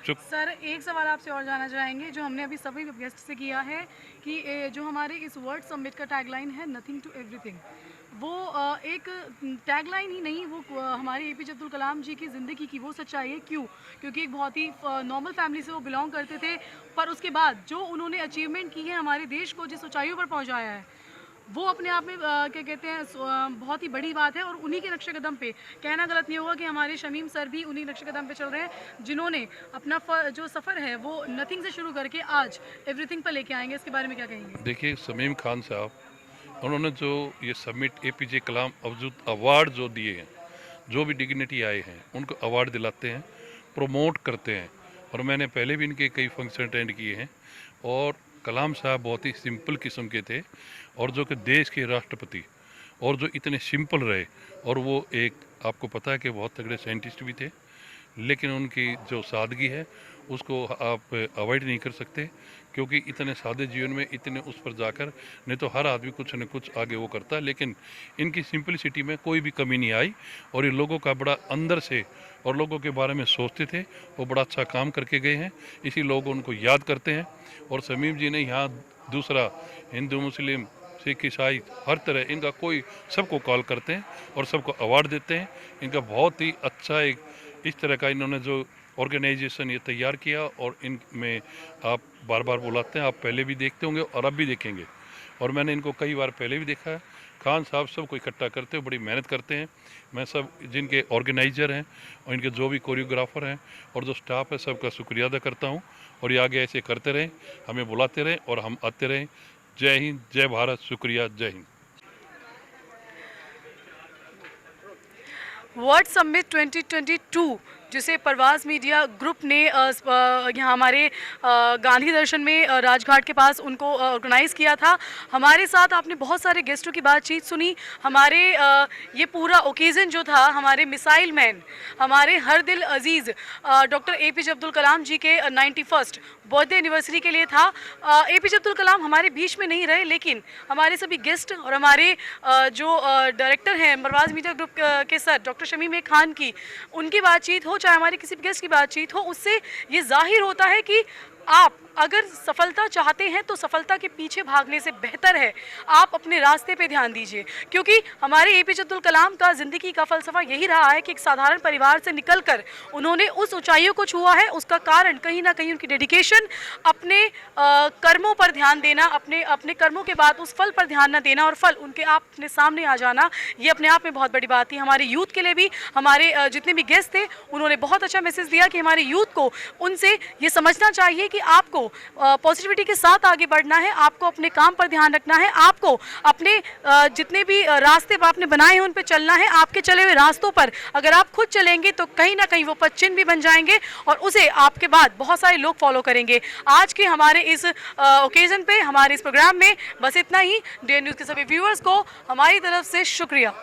सर एक सवाल आपसे और जानना चाहेंगे, जो हमने अभी सभी गेस्ट से किया है कि जो हमारे इस वर्ल्ड समिट का टैगलाइन है नथिंग टू एवरीथिंग, वो एक टैगलाइन ही नहीं, वो हमारे APJ अब्दुल कलाम जी की ज़िंदगी की वो सच्चाई है। क्यों? क्योंकि एक बहुत ही नॉर्मल फैमिली से वो बिलोंग करते थे, पर उसके बाद जो उन्होंने अचीवमेंट की है, हमारे देश को जिस ऊंचाइयों पर पहुंचाया है, वो अपने आप में क्या कहते हैं बहुत ही बड़ी बात है। और उन्हीं के नक्शे कदम पे कहना गलत नहीं होगा कि हमारे शमीम सर भी उन्हीं नक्शे कदम पे चल रहे हैं, जिन्होंने अपना जो सफ़र है वो नथिंग से शुरू करके आज एवरीथिंग पर लेके आएंगे। इसके बारे में क्या कहेंगे? देखिए, शमीम खान साहब उन्होंने जो ये समिट APJ कलाम अवार्ड जो दिए हैं, जो भी डिग्निटी आए हैं उनको अवार्ड दिलाते हैं, प्रमोट करते हैं। और मैंने पहले भी इनके कई फंक्शन अटेंड किए हैं। और कलाम साहब बहुत ही सिंपल किस्म के थे, और जो कि देश के राष्ट्रपति, और जो इतने सिंपल रहे। और वो एक, आपको पता है कि बहुत तगड़े साइंटिस्ट भी थे, लेकिन उनकी जो सादगी है उसको आप अवॉइड नहीं कर सकते, क्योंकि इतने सादे जीवन में इतने उस पर जाकर, नहीं तो हर आदमी कुछ न कुछ आगे वो करता है, लेकिन इनकी सिंपलिसिटी में कोई भी कमी नहीं आई। और ये लोगों का बड़ा अंदर से और लोगों के बारे में सोचते थे, वो बड़ा अच्छा काम करके गए हैं, इसी लोग उनको याद करते हैं। और शमीम जी ने यहाँ दूसरा हिंदू मुस्लिम सिख ईसाई हर तरह इनका कोई सबको कॉल करते हैं और सबको अवार्ड देते हैं। इनका बहुत ही अच्छा एक इस तरह का इन्होंने जो ऑर्गेनाइजेशन ये तैयार किया, और इनमें आप बार बार बुलाते हैं, आप पहले भी देखते होंगे और अब भी देखेंगे। और मैंने इनको कई बार पहले भी देखा है। खान साहब सबको इकट्ठा करते हैं, बड़ी मेहनत करते हैं। मैं सब जिनके ऑर्गेनाइजर हैं और इनके जो भी कोरियोग्राफर हैं और जो स्टाफ है, सबका शुक्रिया अदा करता हूँ। और ये आगे ऐसे करते रहें, हमें बुलाते रहें और हम आते रहें। जय हिंद, जय भारत, शुक्रिया, जय हिंद। वर्ल्ड समिट 2022 जिसे परवाज़ मीडिया ग्रुप ने यहाँ हमारे गांधी दर्शन में राजघाट के पास उनको ऑर्गेनाइज़ किया था। हमारे साथ आपने बहुत सारे गेस्टों की बातचीत सुनी। हमारे ये पूरा ओकेज़न जो था, हमारे मिसाइल मैन, हमारे हर दिल अजीज़ डॉक्टर APJ अब्दुल कलाम जी के 91st बर्थडे एनिवर्सरी के लिए था। APJ अब्दुल कलाम हमारे बीच में नहीं रहे, लेकिन हमारे सभी गेस्ट और हमारे जो डायरेक्टर हैं परवाज़ मीडिया ग्रुप के सर डॉक्टर शमीम खान की, उनकी बातचीत हो, चाहे हमारी किसी भी गेस्ट की बातचीत हो, उससे ये जाहिर होता है कि आप अगर सफलता चाहते हैं तो सफलता के पीछे भागने से बेहतर है आप अपने रास्ते पे ध्यान दीजिए। क्योंकि हमारे APJ अब्दुल कलाम का ज़िंदगी का फ़लसफ़ा यही रहा है कि एक साधारण परिवार से निकलकर उन्होंने उस ऊंचाइयों को छुआ है। उसका कारण कहीं ना कहीं उनकी डेडिकेशन, अपने कर्मों पर ध्यान देना, अपने कर्मों के बाद उस फल पर ध्यान न देना और फल उनके अपने सामने आ जाना, ये अपने आप में बहुत बड़ी बात थी। हमारे यूथ के लिए भी हमारे जितने भी गेस्ट थे उन्होंने बहुत अच्छा मैसेज दिया कि हमारे यूथ को उनसे ये समझना चाहिए कि आपको पॉजिटिविटी के साथ आगे बढ़ना है, आपको अपने काम पर ध्यान रखना है, आपको अपने जितने भी रास्ते आपने बनाए हैं उन पर चलना है। आपके चले हुए रास्तों पर अगर आप खुद चलेंगे तो कहीं ना कहीं वो पद चिन्ह भी बन जाएंगे और उसे आपके बाद बहुत सारे लोग फॉलो करेंगे। आज के हमारे इस ओकेजन पे, हमारे इस प्रोग्राम में बस इतना ही। डे न्यूज़ के सभी व्यूअर्स को हमारी तरफ से शुक्रिया।